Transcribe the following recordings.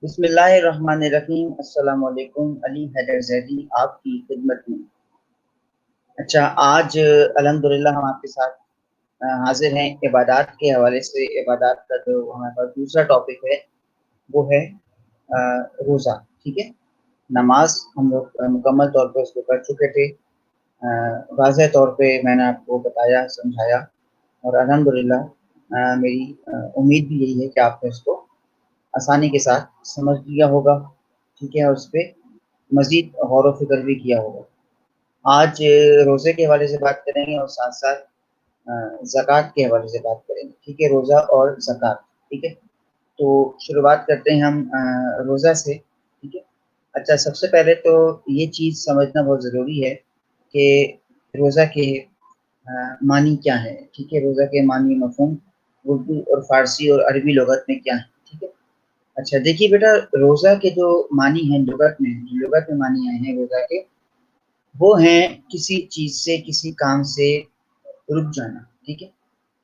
بسم اللہ الرحمن الرحیم۔ السلام علیکم، علی حیدر زیدی آپ کی خدمت میں۔ اچھا، آج الحمدللہ ہم آپ کے ساتھ حاضر ہیں عبادات کے حوالے سے۔ عبادات کا جو ہمارے پاس دوسرا ٹاپک ہے وہ ہے روزہ، ٹھیک ہے۔ نماز ہم لوگ مکمل طور پہ اس کو کر چکے تھے، واضح طور پہ میں نے آپ کو بتایا، سمجھایا، اور الحمدللہ میری امید بھی یہی ہے کہ آپ نے اس کو آسانی کے ساتھ سمجھ لیا ہوگا، ٹھیک ہے، اور اس پہ مزید غور و فکر بھی کیا ہوگا۔ آج روزے کے حوالے سے بات کریں گے اور ساتھ ساتھ زکوٰۃ کے حوالے سے بات کریں گے، ٹھیک ہے، روزہ اور زکوٰۃ، ٹھیک ہے۔ تو شروعات کرتے ہیں ہم روزہ سے، ٹھیک ہے۔ اچھا، سب سے پہلے تو یہ چیز سمجھنا بہت ضروری ہے کہ روزہ کے معنی کیا ہے، ٹھیک ہے۔ روزہ کے معنی مفہوم اردو اور فارسی اور عربی لغت میں کیا ہے، ٹھیک ہے۔ اچھا دیکھیے بیٹا، روزہ کے جو معنی ہیں لغت میں معنی آئے ہیں روزہ کے، وہ ہیں کسی چیز سے، کسی کام سے رک جانا، ٹھیک ہے،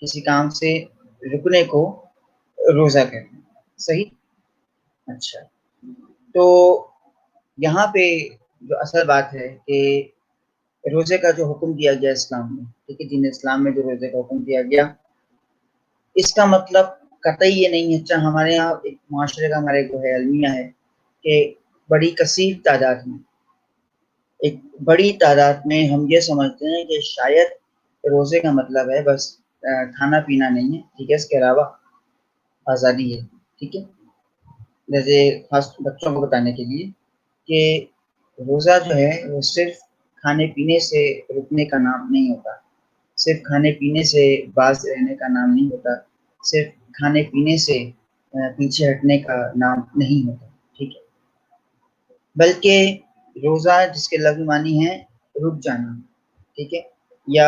کسی کام سے رکنے کو روزہ کہتے ہیں، صحیح۔ اچھا، تو یہاں پہ جو اصل بات ہے کہ روزے کا جو حکم دیا گیا اسلام میں، ٹھیک ہے، دین اسلام میں جو روزے کا حکم دیا گیا، اس کا مطلب قطعی یہ نہیں ہے۔ اچھا، ہمارے یہاں ایک معاشرے کا ہمارا ایک جو ہے المیہ ہے کہ بڑی کثیر تعداد میں، ایک بڑی تعداد میں ہم یہ سمجھتے ہیں کہ شاید روزے کا مطلب ہے بس کھانا پینا نہیں ہے، ٹھیک ہے، اس کے علاوہ آزادی ہے، ٹھیک ہے۔ جیسے خاص بچوں کو بتانے کے لیے کہ روزہ جو ہے وہ صرف کھانے پینے سے رکنے کا نام نہیں ہوتا، صرف کھانے پینے سے باز رہنے کا نام نہیں ہوتا، صرف کھانے پینے سے پیچھے ہٹنے کا نام نہیں ہوتا، ٹھیک ہے۔ بلکہ روزہ جس کے لفظی معنی ہے رک جانا، ٹھیک ہے، یا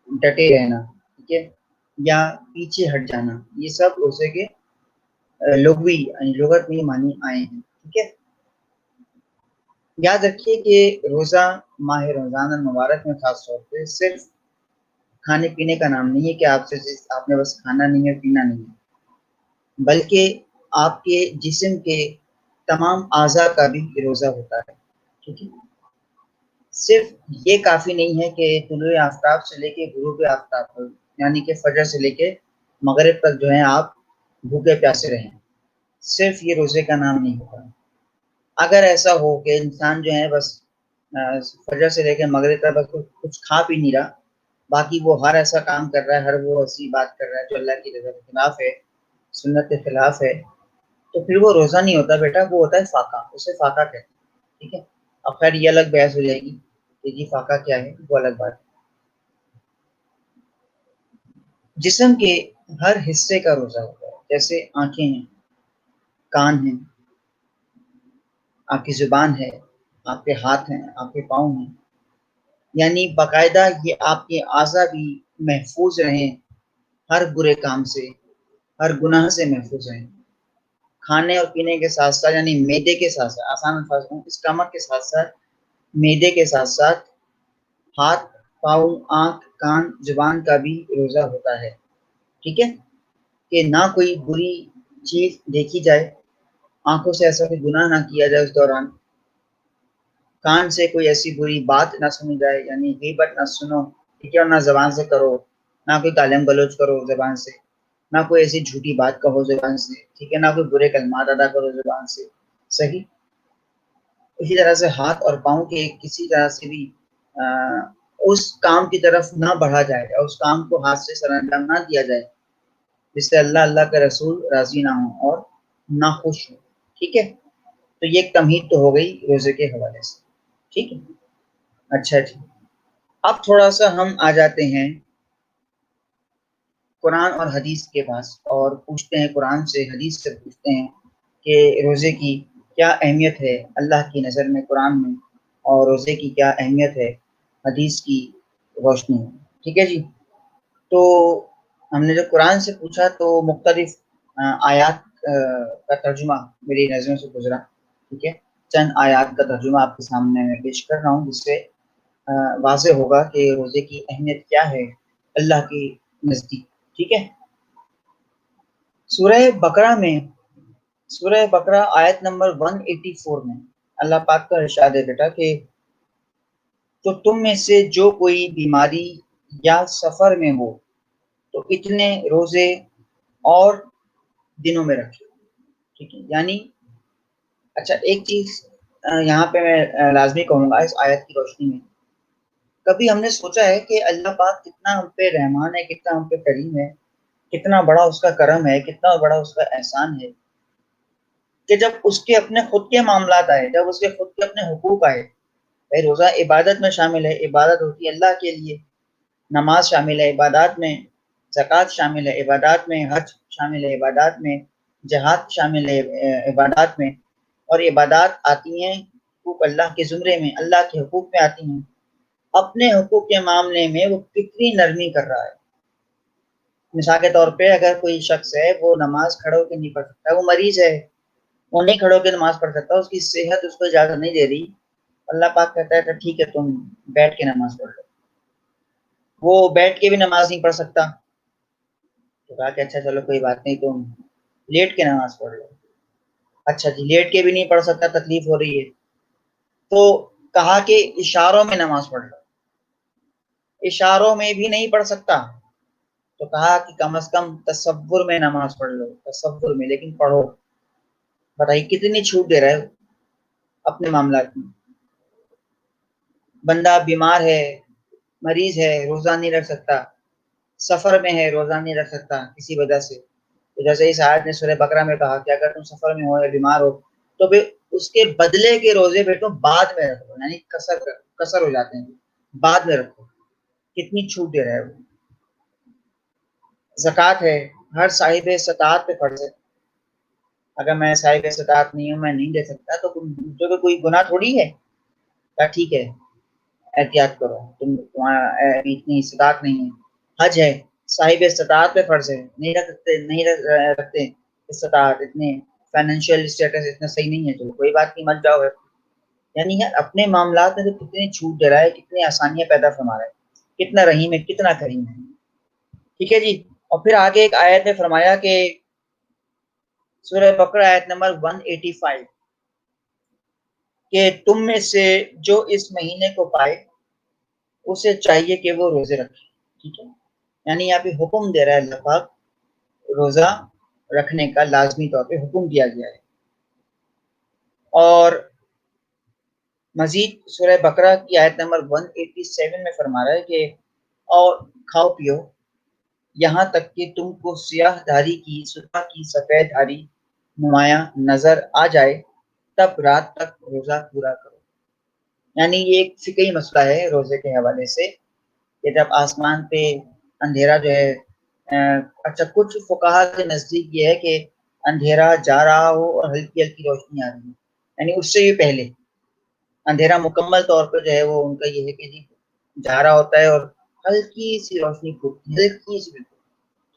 ڈٹے رہنا، ٹھیک ہے، یا پیچھے ہٹ جانا، یہ سب روزے کے لغوی یعنی لغت میں معنی آئے ہیں، ٹھیک ہے۔ یاد رکھیے کہ روزہ ماہ رمضان المبارک میں خاص طور پہ صرف کھانے پینے کا نام نہیں ہے کہ آپ نے بس کھانا نہیں ہے، پینا نہیں ہے، بلکہ آپ کے جسم کے تمام اعضاء کا بھی روزہ ہوتا ہے، ٹھیک ہے۔ صرف یہ کافی نہیں ہے کہ طلوع آفتاب سے لے کے غروب آفتاب تک، یعنی کہ فجر سے لے کے مغرب تک جو ہے آپ بھوکے پیاسے رہیں، صرف یہ روزے کا نام نہیں ہوتا۔ اگر ایسا ہو کہ انسان جو ہے بس فجر سے لے کے مغرب تک بس کچھ کھا پی نہیں رہا، باقی وہ ہر ایسا کام کر رہا ہے، ہر وہ ایسی بات کر رہا ہے جو اللہ کی رضا کے خلاف ہے، سنت کے خلاف ہے، تو پھر وہ روزہ نہیں ہوتا بیٹا، وہ ہوتا ہے فاقہ، اسے فاقہ کہتے ہیں، ٹھیک ہے۔ اب خیر یہ الگ بحث ہو جائے گی کہ جی فاقہ کیا ہے، وہ الگ بات ہے۔ جسم کے ہر حصے کا روزہ ہوتا ہے، جیسے آنکھیں ہیں، کان ہیں، آپ کی زبان ہے، آپ کے ہاتھ ہیں، آپ کے پاؤں ہیں، یعنی باقاعدہ یہ آپ کے اعضاء بھی محفوظ رہیں ہر برے کام سے، ہر گناہ سے محفوظ رہیں۔ کھانے اور پینے کے ساتھ ساتھ، یعنی معدے کے ساتھ ساتھ، آسان الفاظ میں اسٹمک کے ساتھ ساتھ معدے کے ساتھ ساتھ ہاتھ، پاؤں، آنکھ، کان، زبان کا بھی روزہ ہوتا ہے، ٹھیک ہے، کہ نہ کوئی بری چیز دیکھی جائے، آنکھوں سے ایسا کوئی گناہ نہ کیا جائے اس دوران، کان سے کوئی ایسی بری بات نہ سنی جائے، یعنی غیبت نہ سنو، ٹھیک ہے، اور نہ زبان سے کرو، نہ کوئی گالم گلوچ کرو زبان سے، نہ کوئی ایسی جھوٹی بات کہو زبان سے، ٹھیک ہے، نہ کوئی برے کلمات ادا کرو زبان سے، صحیح۔ اسی طرح سے ہاتھ اور پاؤں کے کسی طرح سے بھی اس کام کی طرف نہ بڑھا جائے، اور اس کام کو ہاتھ سے سر انجام نہ دیا جائے جس سے اللہ کے رسول راضی نہ ہوں اور نہ خوش ہوں، ٹھیک ہے۔ تو یہ ایک تمہید تو ہو گئی روزے کے حوالے سے، ٹھیک ہے۔ اچھا جی، اب تھوڑا سا ہم آ جاتے ہیں قرآن اور حدیث کے پاس اور پوچھتے ہیں، قرآن سے حدیث سے پوچھتے ہیں کہ روزے کی کیا اہمیت ہے اللہ کی نظر میں قرآن میں، اور روزے کی کیا اہمیت ہے حدیث کی روشنی میں، ٹھیک ہے جی۔ تو ہم نے جو قرآن سے پوچھا تو مختلف آیات کا ترجمہ میری نظروں سے گزرا، ٹھیک ہے، چند آیات کا ترجمہ آپ کے سامنے میں پیش کر رہا ہوں، جس سے واضح ہوگا کہ روزے کی اہمیت کیا ہے اللہ کے نزدیک، ٹھیک ہے۔ سورہ بقرہ میں سورہ بقرہ آیت نمبر 184 میں اللہ پاک کا ارشاد ہے بیٹا کہ تو تم میں سے جو کوئی بیماری یا سفر میں ہو تو اتنے روزے اور دنوں میں رکھے. ٹھیک ہے، یعنی اچھا ایک چیز یہاں پہ میں لازمی کہوں گا اس آیت کی روشنی میں، کبھی ہم نے سوچا ہے کہ اللہ پاک کتنا ہم پہ رحمان ہے، کتنا ہم پہ کریم ہے، کتنا بڑا اس کا کرم ہے، کتنا بڑا اس کا احسان ہے کہ جب اس کے اپنے خود کے معاملات آئے، جب اس کے خود کے اپنے حقوق آئے، بھائی روزہ عبادت میں شامل ہے، عبادت ہوتی ہے اللہ کے لیے، نماز شامل ہے عبادات میں، زکوٰۃ شامل ہے عبادات میں، حج شامل ہے عبادات میں، جہاد شامل ہے عبادات میں، اور عبادات آتی ہیں حقوق اللہ کے زمرے میں، اللہ کے حقوق میں آتی ہیں. اپنے حقوق کے معاملے میں وہ کتنی نرمی کر رہا ہے. مثال کے طور پہ اگر کوئی شخص ہے وہ نماز کھڑے ہو کے نہیں پڑھ سکتا، وہ مریض ہے، وہ نہیں کھڑے ہو کے نماز پڑھ سکتا، اس کی صحت اس کو اجازت نہیں دے رہی، اللہ پاک کہتا ہے کہ ٹھیک ہے تم بیٹھ کے نماز پڑھ لو. وہ بیٹھ کے بھی نماز نہیں پڑھ سکتا تو کہا کہ اچھا چلو کوئی بات نہیں، تم لیٹ کے نماز پڑھ لو. اچھا جی، لیٹ کے بھی نہیں پڑھ سکتا، تکلیف ہو رہی ہے، تو کہا کہ اشاروں میں نماز پڑھ لو. اشاروں میں بھی نہیں پڑھ سکتا تو کہا کہ کم از کم تصور میں نماز پڑھ لو، تصور میں لیکن پڑھو. بتائیے کتنی چھوٹ دے رہا ہے اپنے معاملات میں. بندہ بیمار ہے، مریض ہے، روزہ نہیں رکھ سکتا، سفر میں ہے، روزہ نہیں رکھ سکتا کسی وجہ سے، تو جیسے اس آیت نے سورہ بقرہ میں کہا کہ اگر تم سفر میں ہو یا بیمار ہو تو پھر اس کے بدلے کے روزے بیٹو بعد میں رکھو، یعنی کسر ہو جاتے ہیں، بعد میں رکھو. کتنی چھوٹ دے رہا ہے وہ. زکوٰۃ ہے، ہر صاحب استطاعت پہ فرض ہے. اگر میں صاحب استطاعت نہیں ہوں، میں نہیں دے سکتا، تو مجھے تو کوئی گناہ تھوڑی ہے. کیا ٹھیک ہے احتیاط کرو، تمہارا اتنی استطاعت نہیں ہے. حج ہے، صاحب استطاعت پہ فرض ہے، نہیں رکھتے استطاعت، اتنے فائنینشیل اسٹیٹس اتنا صحیح نہیں ہے، تو کوئی بات نہیں، مت جاؤ. یعنی یار اپنے معاملات میں تو کتنی چھوٹ دے رہا ہے، کتنی آسانیاں پیدا فرما رہا ہے، کتنا رحیم ہے، کتنا کریم ہے. ٹھیک ہے جی. اور پھر آگے ایک آیت میں فرمایا کہ سورہ بقرہ آیت نمبر 185 کہ تم میں سے جو اس مہینے کو پائے اسے چاہیے کہ وہ روزے رکھے. ٹھیک ہے، یعنی یہاں پہ حکم دے رہا ہے اللہ پاک، روزہ رکھنے کا لازمی طور پہ حکم دیا گیا ہے. اور مزید سورہ بقرہ کی آیت نمبر 187 میں فرما رہا ہے کہ اور کھاؤ پیو یہاں تک کہ تم کو سیاہ دھاری کی صبح کی سفید دھاری نمایاں نظر آ جائے، تب رات تک روزہ پورا کرو. یعنی یہ ایک فقہی مسئلہ ہے روزے کے حوالے سے کہ جب آسمان پہ اندھیرا جو ہے اچھا کچھ فقہا کے نزدیک یہ ہے کہ اندھیرا جا رہا ہو اور ہلکی ہلکی روشنی آ رہی ہے، یعنی اس سے بھی پہلے اندھیرا مکمل طور پہ جو ہے وہ ان کا یہ ہے کہ جی جا رہا ہوتا ہے اور ہلکی سی روشنی پھوٹتی، ہلکی سی بالکل،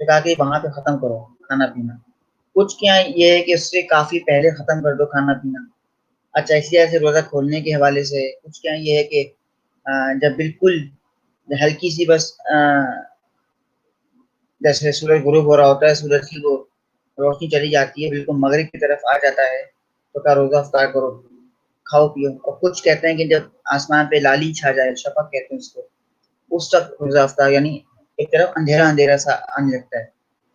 تو کہا کہ وہاں پہ ختم کرو کھانا پینا. کچھ کیا یہ ہے کہ اس سے کافی پہلے ختم کر دو کھانا پینا. اچھا اسی طرح سے روزہ کھولنے کے حوالے سے کچھ کیا یہ ہے کہ جب بالکل ہلکی سی بس جیسے سورج غروب ہو رہا ہوتا ہے، سورج کی وہ روشنی چلی جاتی ہے، بالکل مغرب کی طرف آ جاتا ہے، تو کیا روزہ افطار کرو، کھاؤ پیو. اور کچھ کہتے ہیں کہ جب آسمان پہ لالی چھا جائے، شفق کہتے ہیں اس کو، اس تک روزہ افطار، یعنی ایک طرف اندھیرا اندھیرا سا آنے لگتا ہے،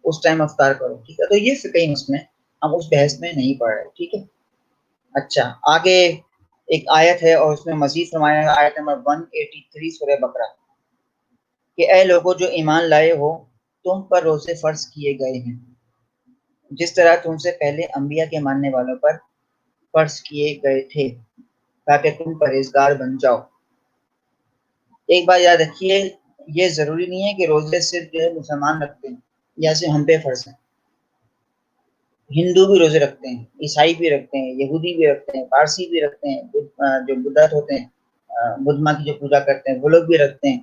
اس ٹائم افطار کرو. ٹھیک ہے، تو یہ فقہی مسئلے ہیں، ہم اس بحث میں نہیں پڑھ رہے. ٹھیک ہے. اچھا آگے ایک آیت ہے اور اس میں مزید فرمایا ہے، آیت نمبر 183 سورہ بقرہ کہ اے لوگوں جو ایمان لائے ہو تم پر روزے فرض کیے گئے ہیں جس طرح تم سے پہلے انبیاء کے ماننے والوں پر فرض کیے گئے تھے تاکہ تم پرہیزگار بن جاؤ. ایک بات یاد رکھیے، یہ ضروری نہیں ہے کہ روزے صرف جو ہے مسلمان رکھتے ہیں یا صرف ہم پہ فرض ہیں. ہندو بھی روزے رکھتے ہیں، عیسائی بھی رکھتے ہیں، یہودی بھی رکھتے ہیں، پارسی بھی رکھتے ہیں، جو بدعت ہوتے ہیں بدھ ماں کی جو پوجا کرتے ہیں وہ لوگ بھی رکھتے ہیں.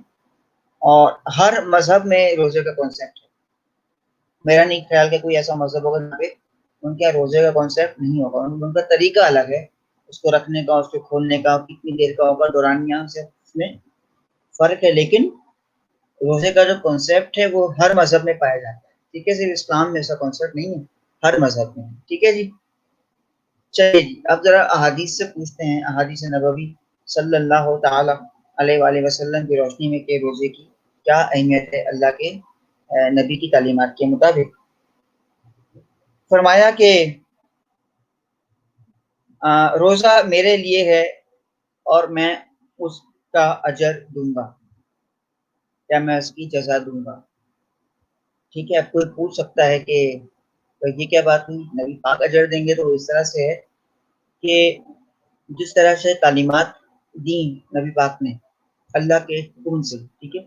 اور ہر مذہب میں روزے کا کانسیپٹ ہے. میرا نہیں خیال کہ کوئی ایسا مذہب ہوگا جہاں پہ ان کے روزے کا کانسیپٹ نہیں ہوگا. ان کا طریقہ الگ ہے، اس کو رکھنے کا، اس کو کھولنے کا، کتنی دیر کا ہوگا، دورانیہ سے اس میں فرق ہے. لیکن روزے کا جو کانسیپٹ ہے وہ ہر مذہب میں پایا جاتا ہے. ٹھیک ہے، صرف اسلام میں ایسا کانسیپٹ نہیں ہے، ہر مذہب میں. ٹھیک ہے جی. چلیے جی، اب ذرا احادیث سے پوچھتے ہیں، احادیث نبوی صلی اللہ تعالی علیہ وآلہ وسلم کی روشنی میں کہ روزے کی کیا اہمیت ہے اللہ کے نبی کی تعلیمات کے مطابق۔ فرمایا کہ روزہ میرے لیے ہے اور میں اس کا اجر دوں گا یا میں اس کی جزا دوں گا۔ ٹھیک ہے، اب کوئی پوچھ سکتا ہے کہ یہ کیا بات ہوئی، نبی پاک اجر دیں گے؟ تو اس طرح سے ہے کہ جس طرح سے تعلیمات دیں نبی پاک نے اللہ کے حکم سے، ٹھیک ہے،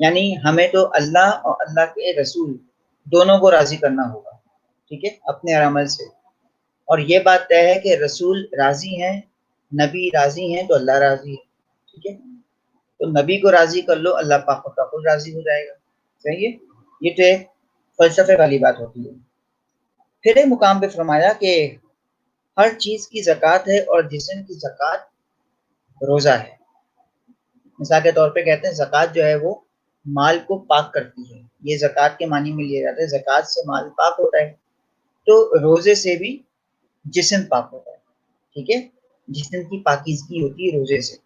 یعنی ہمیں تو اللہ اور اللہ کے رسول دونوں کو راضی کرنا ہوگا، ٹھیک ہے، اپنے عمل سے۔ اور یہ بات طے ہے کہ رسول راضی ہیں، نبی راضی ہیں تو اللہ راضی ہے، ٹھیک ہے، تو نبی کو راضی کر لو، اللہ پاک کا خود راضی ہو جائے گا، صحیح ہے۔ یہ تو ایک فلسفے والی بات ہوتی ہے۔ پھر ایک مقام پہ فرمایا کہ ہر چیز کی زکوٰۃ ہے اور جسم کی زکوٰۃ روزہ ہے۔ مثال کے طور پہ کہتے ہیں زکوٰۃ جو ہے وہ مال کو پاک کرتی ہے، یہ زکوٰۃ کے معنی میں لیا جاتا ہے، زکوٰۃ سے مال پاک ہوتا ہے، تو روزے سے بھی جسم پاک ہوتا ہے، ٹھیک ہے، جسم کی پاکیزگی ہوتی ہے روزے سے،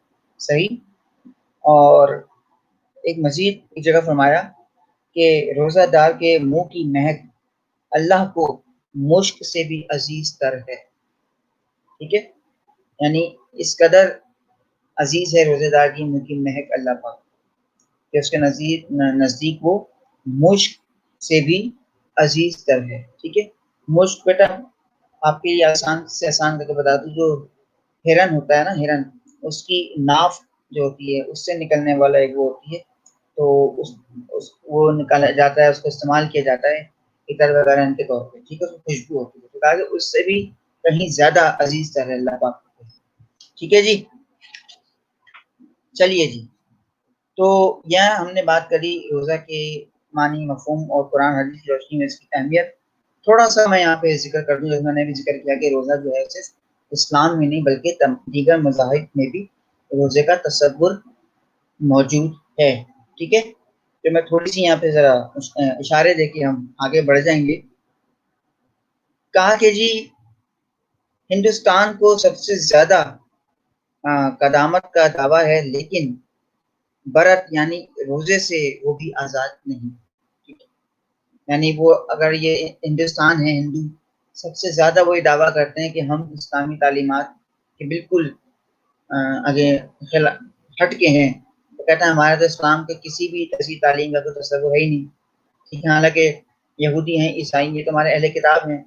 صحیح۔ اور ایک مزید ایک جگہ فرمایا کہ روزہ دار کے منہ کی مہک اللہ کو مشک سے بھی عزیز تر ہے، ٹھیک ہے، یعنی اس قدر عزیز ہے روزے دار کی منہ کی مہک اللہ پاک کہ اس کے نزدیک وہ مشک سے بھی عزیز تر ہے، ٹھیک ہے۔ مشک بیٹا آپ کے لیے آسان سے آسان کر کے بتا دوں، جو ہرن ہوتا ہے نا، ہرن، اس کی ناف جو ہوتی ہے اس سے نکلنے والا ایک وہ ہوتی ہے، تو وہ نکالا جاتا ہے، اس کو استعمال کیا جاتا ہے عطر وغیرہ کے طور پہ، ٹھیک ہے، اس کو خوشبو ہوتی ہے، تو کہا کہ اس سے بھی کہیں زیادہ عزیز تر ہے اللہ پاک، ٹھیک ہے جی۔ چلیے جی، تو یہاں ہم نے بات کری روزہ کے معنی، مفہوم اور قرآن حدیث کی روشنی میں اس کی اہمیت۔ تھوڑا سا میں یہاں پہ ذکر کر دوں، جیسے میں نے بھی ذکر کیا کہ روزہ جو ہے صرف اسلام میں نہیں بلکہ دیگر مذاہب میں بھی روزے کا تصور موجود ہے، ٹھیک ہے۔ تو میں تھوڑی سی یہاں پہ ذرا اشارے دے کے ہم آگے بڑھ جائیں گے۔ کہا کہ جی ہندوستان کو سب سے زیادہ قدامت کا دعویٰ ہے، لیکن برت یعنی روزے سے وہ بھی آزاد نہیں، یعنی وہ اگر یہ ہندوستان ہے، ہندو سب سے زیادہ وہی دعویٰ کرتے ہیں کہ ہم اسلامی تعلیمات کے بالکل آگے ہٹ کے ہیں، تو کہتے ہیں ہمارے تو اسلام کے کسی بھی ایسی تعلیم کا تو تصور ہے ہی نہیں، ٹھیک ہے۔ حالانکہ یہودی ہیں، عیسائی، یہ تو ہمارے اہل کتاب ہیں،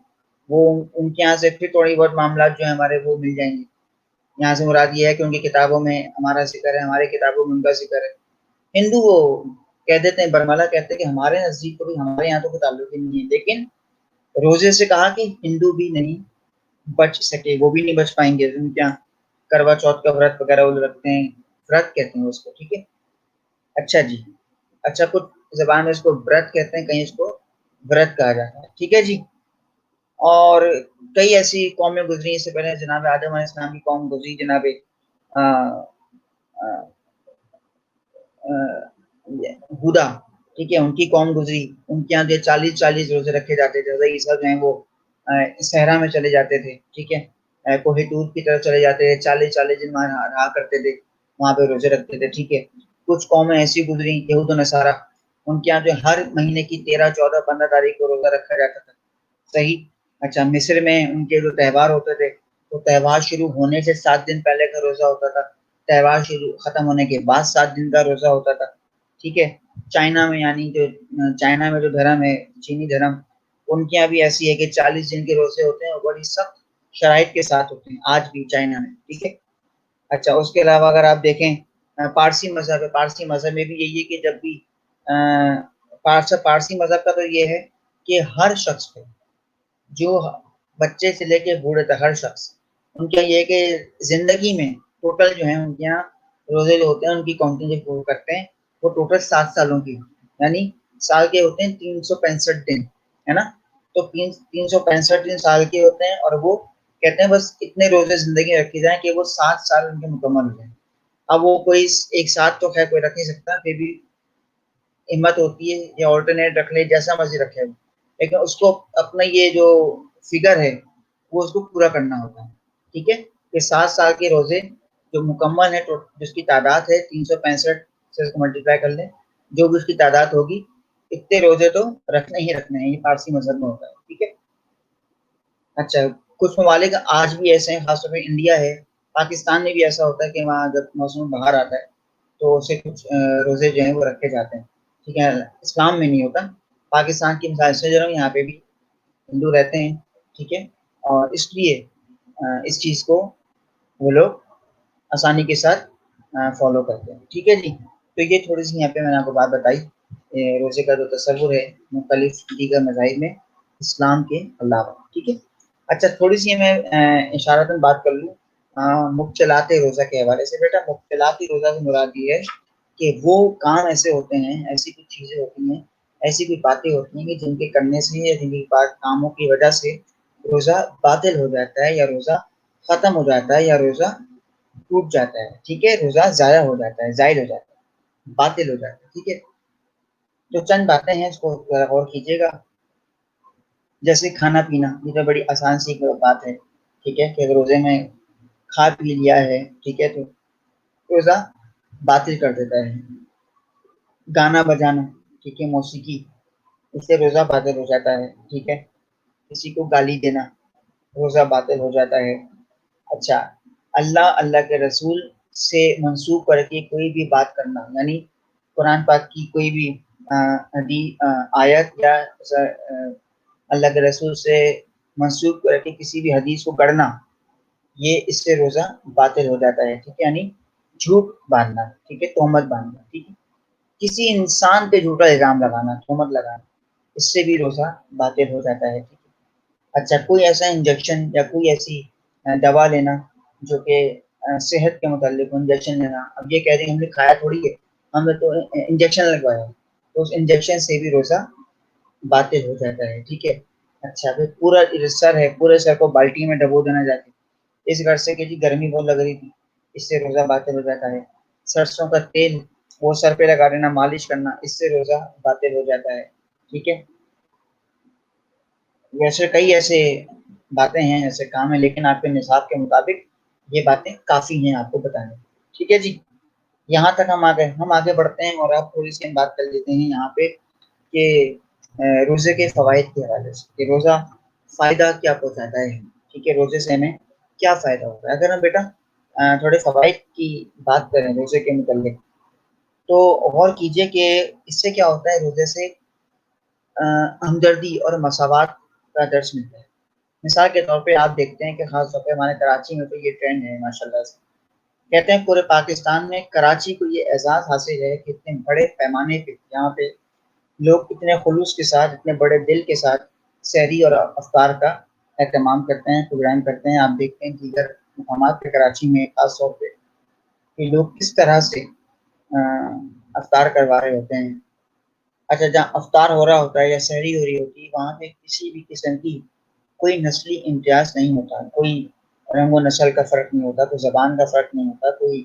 وہ ان کے یہاں سے پھر تھوڑی بہت معاملات جو ہیں ہمارے وہ مل جائیں گے۔ یہاں سے مراد یہ ہے کہ ان کی کتابوں میں ہمارا ذکر ہے، ہماری کتابوں میں ان کا ذکر ہے۔ ہندو وہ کہہ دیتے ہیں، برملا کہتے ہیں کہ ہمارے نزدیک تو بھی ہمارے یہاں تو کوئی تعلق ہی نہیں ہے، لیکن روزے سے کہا کہ ہندو بھی نہیں بچ سکے، وہ بھی نہیں بچ پائیں گے، ان کیا کروا چوتھ کا ورت وغیرہ وہ رکھتے ہیں، ورت کہتے ہیں اس کو، ٹھیک ہے۔ اچھا جی، اچھا کچھ زبان میں اس کو برت کہتے ہیں، کہیں اس کو ورت کہا جاتا ہے، ٹھیک ہے جی۔ اور کئی ایسی قومیں گزری، اس سے پہلے جناب آدم علیہ السلام کی قوم گزری، جناب ہدا، ٹھیک ہے، ان کی قوم گزری، ان کے یہاں جو 40 روزے رکھے جاتے تھے، حضرت عیسیٰ جو ہیں وہ صحرا میں چلے جاتے تھے، ٹھیک ہے، کوہ طور کی طرف چلے جاتے تھے، 40 دن وہاں رہا کرتے تھے، وہاں پہ روزے رکھتے تھے، ٹھیک ہے۔ کچھ قومیں ایسی گزری یہود و نصارہ، ان کے یہاں جو ہر مہینے کی 13، 14، 15 تاریخ کو روزہ رکھا جاتا تھا، صحیح۔ اچھا مصر میں ان کے جو تہوار ہوتے تھے، تو تہوار شروع ہونے سے 7 دن پہلے کا روزہ ہوتا تھا، تہوار شروع ختم ہونے کے بعد 7 دن کا روزہ ہوتا تھا، ٹھیک ہے۔ چائنا میں، یعنی جو چائنا میں جو دھرم ہے، چینی دھرم، ان کے یہاں بھی ایسی ہے کہ 40 دن کے روزے ہوتے ہیں اور بڑی سخت شرائط کے ساتھ ہوتے ہیں آج بھی چائنا میں، ٹھیک ہے۔ اچھا اس کے علاوہ اگر آپ دیکھیں پارسی مذہب ہے، پارسی مذہب میں بھی یہی ہے کہ جب بھی پارسی مذہب کا تو یہ ہے کہ ہر شخص کو، جو بچے سے لے کے بوڑھے تک ہر شخص، ان کا یہ ہے کہ زندگی میں ٹوٹل جو ہے ان کے یہاں روزے جو ہوتے ہیں ان کی کاؤنٹنگ جو پورا کرتے ہیں وہ ٹوٹل 7 سالوں کی، یعنی سال کے ہوتے ہیں 365 دن، ہے نا، تو 365 دن سال کے ہوتے ہیں، اور وہ کہتے ہیں بس اتنے روزے زندگی رکھی جائیں کہ وہ 7 سال ان کے مکمل ہو جائیں۔ اب وہ کوئی ایک ساتھ تو خیر کوئی رکھ نہیں سکتا، پھر بھی ہمت ہوتی ہے یا آلٹرنیٹ رکھ لے، جیسا مرضی رکھے، لیکن اس کو اپنا یہ جو فگر ہے وہ اس کو پورا کرنا ہوتا ہے. ٹھیک ہے, یہ 7 سال کے روزے جو مکمل ہے, جس کی تعداد ہے 365 سے ملٹیپلائی کر لیں, جو بھی اس کی تعداد ہوگی, اتنے روزے تو رکھنے ہی رکھنے ہیں. یہ پارسی مذہب میں ہوتا ہے. ٹھیک ہے. اچھا, کچھ ممالک آج بھی ایسے ہیں, خاص طور پہ انڈیا ہے, پاکستان میں بھی ایسا ہوتا ہے کہ وہاں جب موسم باہر آتا ہے تو اسے کچھ روزے جو ہیں وہ رکھے جاتے ہیں. ٹھیک ہے, اسلام میں نہیں ہوتا. پاکستان کی مثال سے جو ہے یہاں پہ بھی ہندو رہتے ہیں. ٹھیک ہے, اور اس لیے اس چیز کو وہ لوگ آسانی کے ساتھ فالو کرتے ہیں. ٹھیک ہے جی, تو یہ تھوڑی سی یہاں پہ میں نے آپ کو بات بتائی روزے کا جو تصور ہے مختلف دیگر مذاہب میں اسلام کے علاوہ. ٹھیک ہے. اچھا, تھوڑی سی میں اشارتاً بات کر لوں مبتلات روزہ کے حوالے سے. بیٹا, مبتلات روزہ سے مراد یہ ہے کہ وہ کام ایسے ہوتے ہیں, ایسی کچھ چیزیں ہوتی ہیں, ایسی کوئی باتیں ہوتی ہیں کہ جن کے کرنے سے یا جن کی کاموں کی وجہ سے روزہ باطل ہو جاتا ہے, یا روزہ ختم ہو جاتا ہے, یا روزہ ٹوٹ جاتا ہے. ٹھیک ہے, روزہ ضائع ہو جاتا ہے, زائل ہو جاتا ہے, باطل ہو جاتا ہے. ٹھیک ہے, تو چند باتیں ہیں, اس کو غور کیجیے گا. جیسے کھانا پینا, یہ تو بڑی آسان سی بات ہے. ٹھیک ہے, کہ روزے میں کھا پی لیا ہے, ٹھیک ہے, تو روزہ باطل کر دیتا ہے. گانا بجانا, ٹھیک ہے, موسیقی, اس سے روزہ باطل ہو جاتا ہے. ٹھیک ہے, کسی کو گالی دینا, روزہ باطل ہو جاتا ہے. اچھا, اللہ کے رسول سے منسوب کر کے کوئی بھی بات کرنا, یعنی قرآن پاک کی کوئی بھی آیت یا اللہ کے رسول سے منسوب کر کے کسی بھی حدیث کو گڑنا, یہ اس سے روزہ باطل ہو جاتا ہے. ٹھیک ہے, یعنی جھوٹ باندھنا, ٹھیک ہے, تہمت باندھنا. ٹھیک ہے, کسی انسان پہ جھوٹا الزام لگانا, تہمت لگانا, اس سے بھی روزہ باطل ہو جاتا ہے. ٹھیک ہے. اچھا, کوئی ایسا انجیکشن یا کوئی ایسی دوا لینا جو کہ صحت کے متعلق انجیکشن لینا, اب یہ کہہ رہے ہیں ہم نے کھایا تھوڑی ہے, ہم نے تو انجیکشن لگوایا, تو اس انجیکشن سے بھی روزہ باطل ہو جاتا ہے. ٹھیک ہے. اچھا, پھر پورا سر ہے, پورے سر کو بالٹی میں ڈبو دینا جاتا ہے اس گھر سے کہ جی گرمی بہت لگ رہی تھی, اس سے روزہ باطل ہو جاتا ہے. سرسوں کا تیل وہ سر پہ لگا دینا, مالش کرنا, اس سے روزہ باطل ہو جاتا ہے. ٹھیک ہے. ویسے کئی ایسے باتیں ہیں, ایسے کام ہیں, لیکن آپ کے نصاب کے مطابق یہ باتیں کافی ہیں آپ کو بتانے. ٹھیک ہے جی, یہاں تک ہم آگے بڑھتے ہیں, اور آپ تھوڑی سی بات کر لیتے ہیں یہاں پہ کہ روزے کے فوائد کے حوالے سے, کہ روزہ فائدہ کیا پہنچاتا ہے. ٹھیک ہے, روزے سے ہمیں کیا فائدہ ہوتا ہے. اگر ہم بیٹا تھوڑے فوائد کی بات کریں روزے کے متعلق, تو غور کیجئے کہ اس سے کیا ہوتا ہے, روزے سے ہمدردی اور مساوات کا درس ملتا ہے. مثال کے طور پہ آپ دیکھتے ہیں کہ خاص طور پہ ہمارے کراچی میں تو یہ ٹرینڈ ہے ماشاءاللہ سے, کہتے ہیں پورے پاکستان میں کراچی کو یہ اعزاز حاصل ہے کہ اتنے بڑے پیمانے پہ یہاں پہ لوگ اتنے خلوص کے ساتھ, اتنے بڑے دل کے ساتھ سحری اور افطار کا اہتمام کرتے ہیں, پروگرام کرتے ہیں. آپ دیکھتے ہیں دیگر مقامات پہ کراچی میں خاص طور پہ کہ لوگ کس طرح سے افطار کروا رہے ہوتے ہیں. اچھا, جہاں افطار ہو رہا ہوتا ہے یا سحری ہو رہی ہوتی ہے, وہاں پہ کسی بھی قسم کی کوئی نسلی امتیاز نہیں ہوتا, کوئی رنگ و نسل کا فرق نہیں ہوتا, کوئی زبان کا فرق نہیں ہوتا, کوئی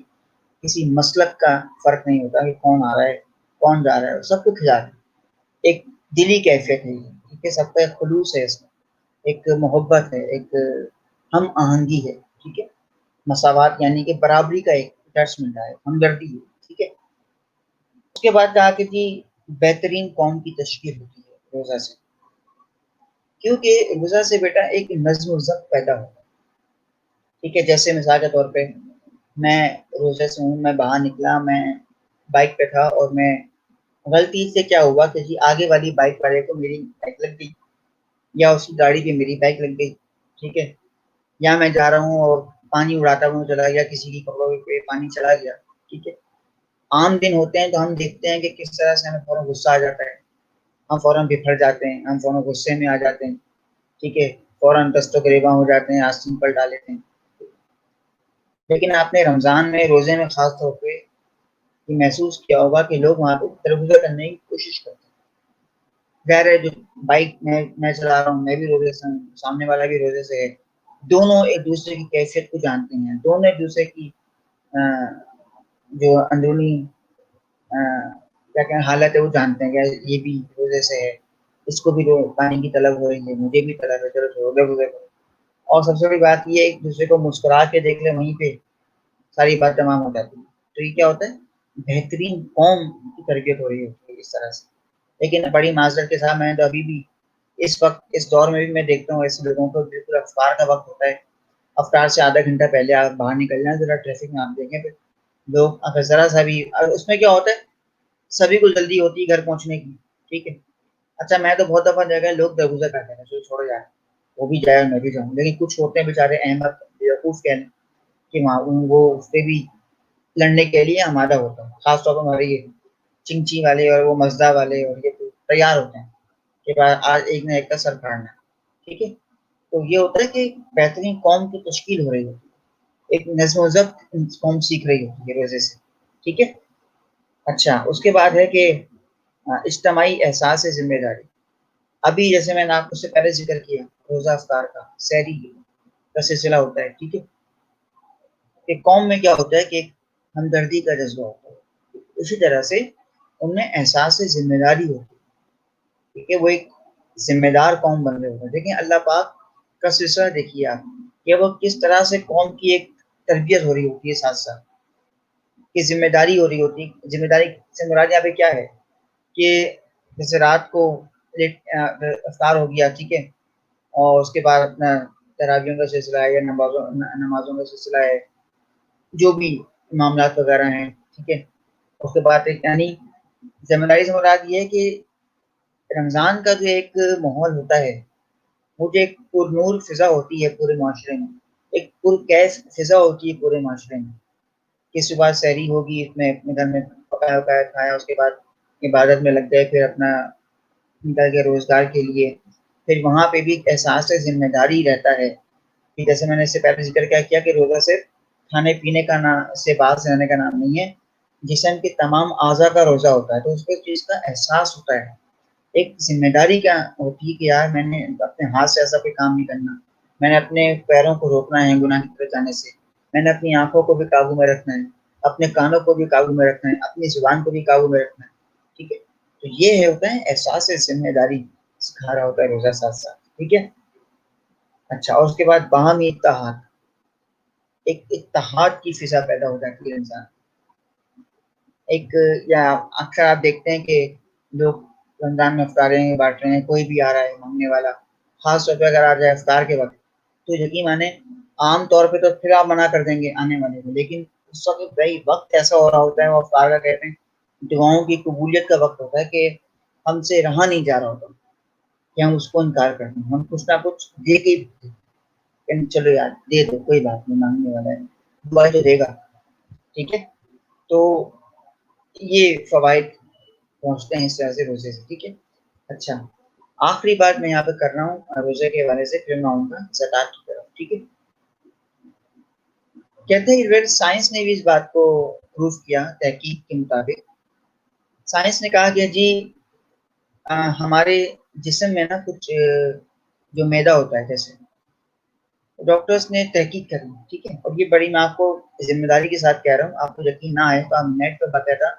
کسی مسلک کا فرق نہیں ہوتا کہ کون آ رہا ہے کون جا رہا ہے, سب کو کھلا رہے ہیں. ایک دلی کیفیت ہے, ٹھیک ہے, سب کا ایک خلوص ہے, اس میں ایک محبت ہے, ایک ہم آہنگی ہے. ٹھیک ہے, مساوات یعنی کہ برابری کا ایک درس مل رہا ہے, ہمدردی ہے. ٹھیک ہے. اس کے بعد کہا کہ جی بہترین قوم کی تشکیل ہوتی ہے روزہ سے, کیونکہ روزہ سے بیٹا ایک نظم و ضبط پیدا ہوتا ہے. ٹھیک ہے, جیسے مثال کے طور پہ میں روزے سے ہوں, میں باہر نکلا, میں بائک پہ تھا, اور میں غلطی سے کیا ہوا کہ جی آگے والی بائک والے کو میری بائک لگ گئی, یا اس کی گاڑی پہ میری بائک لگ گئی. ٹھیک ہے, یا میں جا رہا ہوں اور پانی اڑاتا ہوں چلا گیا, کسی کی کپڑوں پہ پانی چلا گیا. ٹھیک ہے, عام دن ہوتے ہیں تو ہم دیکھتے ہیں کہ کس طرح سے ہمیں فوراً غصہ آ جاتا ہے, ہم فوراً بکھر جاتے ہیں, ہم فوراً غصے میں آ جاتے ہیں. ٹھیک ہے, فوراً دست و گریباں ہو جاتے ہیں, آستین پلٹا لیتے ہیں. لیکن آپ نے رمضان میں روزے میں خاص طور پہ یہ محسوس کیا ہوگا کہ لوگ وہاں پہ تربیت کرنے کی کوشش کرتے ہیں. ظاہر ہے, جو بائک میں چلا رہا ہوں میں بھی روزے سے ہوں, سامنے والا بھی روزے سے ہے, دونوں ایک دوسرے کی کیفیت کو جانتے ہیں, دونوں ایک دوسرے کی جو اندرونی کیا کہیں حالت ہے وہ جانتے ہیں کہ یہ بھی روزے سے ہے, اس کو بھی پانی کی طلب ہو رہی ہے, مجھے بھی طلب ہے, چلو روزے روزے کرو. اور سب سے بڑی بات یہ ایک دوسرے کو مسکرا کے دیکھ لیں، وہیں پہ ساری بات تمام ہو جاتی ہے. تو یہ کیا ہوتا ہے، بہترین قوم کی تربیت ہو رہی ہوتی ہے اس طرح سے. لیکن بڑی معذرت کے ساتھ میں تو ابھی بھی اس وقت اس دور میں بھی میں دیکھتا ہوں ایسے لوگوں کو بالکل افطار کا وقت ہوتا ہے، افطار سے آدھا گھنٹہ پہلے آپ باہر نکل جائیں ذرا ٹریفک میں آپ دیکھیں پھر لوگ اگر ذرا سا بھی، اس میں کیا ہوتا ہے سبھی کو جلدی ہوتی ہے گھر پہنچنے کی، ٹھیک ہے. اچھا میں تو بہت دفعہ دیکھا ہے لوگ درگزر کرتے ہیں چلو چھوڑو جائے، وہ بھی جائے اور میں بھی جاؤں، لیکن کچھ ہوتے ہیں بیچارے احمد بیوقوف کہہ لیں کہ وہاں وہ اس پہ بھی لڑنے کے لیے آمادہ ہوتا ہے. خاص طور پر ہمارے یہ چنچی والے اور وہ مزدہ والے اور یہ تیار ہوتے ہیں کہ آج ایک نہ ایک کا سر پھاڑنا ہے، ٹھیک ہے. تو یہ ہوتا ہے کہ بہترین قوم کی تشکیل ہو رہی ہوتی ہے، ایک نظم و ضبط قوم سیکھ رہی ہوتی ہے روزے سے، ٹھیک ہے. اچھا اس کے بعد ہے کہ اجتماعی احساس ذمہ داری. ابھی جیسے میں نے آپ کو سے پہلے ذکر کیا روزہ افطار کا سحری کا سلسلہ ہوتا ہے، ٹھیک ہے. کہ قوم میں کیا ہوتا ہے کہ ایک ہمدردی کا جذبہ ہوتا ہے، اسی طرح سے ان میں احساس ذمہ داری ہوتی ہے، ٹھیک ہے. وہ ایک ذمہ دار قوم بن رہے ہوتے ہیں. دیکھیں اللہ پاک کا سلسلہ دیکھیے آپ کہ وہ کس طرح سے قوم کی ایک تربیت ہو رہی ہوتی ہے ساتھ ساتھ کہ ذمہ داری ہو رہی ہوتی ہے. ذمہ داری سے مراد یہاں پہ کیا ہے کہ جیسے رات کو افطار ہو گیا، ٹھیک ہے، اور اس کے بعد اپنا تراویحوں کا سلسلہ ہے یا نمازوں کا سلسلہ ہے، جو بھی معاملات وغیرہ ہیں، ٹھیک ہے. اس کے بعد یعنی ذمہ داری سے مراد یہ ہے کہ رمضان کا جو ایک ماحول ہوتا ہے وہ جو ایک پر نور فضا ہوتی ہے پورے معاشرے میں، ایک پرکیف فضا ہوتی ہے پورے معاشرے میں کہ صبح سحری ہوگی، اس میں اپنے گھر میں پکایا وکایا کھایا، اس کے بعد عبادت میں لگ گئے، پھر اپنا نکل کے روزگار کے لیے. پھر وہاں پہ بھی احساس ذمہ داری رہتا ہے کہ جیسے میں نے اس سے پہلے ذکر کیا کہ روزہ صرف کھانے پینے کا نام سے باز رہنے کا نام نہیں ہے، جسم کے تمام اعضاء کا روزہ ہوتا ہے. تو اس کو چیز کا احساس ہوتا ہے، ایک ذمہ داری کیا ہوتی ہے کہ یار میں نے اپنے ہاتھ سے ایسا کوئی کام نہیں کرنا، میں نے اپنے پیروں کو روکنا ہے گناہ کی طرف جانے سے، میں نے اپنی آنکھوں کو بھی قابو میں رکھنا ہے، اپنے کانوں کو بھی قابو میں رکھنا ہے، اپنی زبان کو بھی قابو میں رکھنا ہے، ٹھیک ہے. تو یہ ہوتا ہے احساس ذمہ داری سکھا رہا ہوتا ہے روزہ ساتھ ساتھ، ٹھیک ہے. اچھا اور اس کے بعد باہمی اتحاد، ایک اتحاد کی فضا پیدا ہو جاتی ہے انسان ایک. یا اکثر آپ دیکھتے ہیں کہ لوگ رمضان میں افطاریں بانٹ رہے ہیں، کوئی بھی آ رہا ہے مانگنے والا، خاص طور پہ اگر آ جائے افطار کے وقت تو یقین مانے عام طور پہ تو پھر آپ منع کر دیں گے آنے والے کو، لیکن اس وقت بھائی وقت ایسا ہو رہا ہوتا ہے، وہ افطار کا کہتے ہیں دعاؤں کی قبولیت کا وقت ہوتا ہے کہ ہم سے رہا نہیں جا رہا ہوتا کہ ہم اس کو انکار کر دیں، ہم کچھ نہ کچھ دے کے چلو یار دے دو کوئی بات نہیں، مانگنے والا ہے دعا تو دے گا، ٹھیک ہے. تو یہ فوائد پہنچتے ہیں اس طرح سے روزے سے، ٹھیک ہے. اچھا آخری بات میں یہاں پہ کر رہا ہوں روزے کے حوالے سے، پھر میں آؤں گا زکات کی طرف، ٹھیک ہے. کہتے ہیں سائنس نے بھی اس بات کو پروف کیا، تحقیق کے مطابق سائنس نے کہا کہ جی ہمارے جسم میں نا کچھ جو میدا ہوتا ہے، جیسے ڈاکٹرز نے تحقیق کری، ٹھیک ہے. اور یہ بڑی میں آپ کو ذمہ داری کے ساتھ کہہ رہا ہوں، آپ کو یقین نہ آئے تو آپ نیٹ پہ باقاعدہ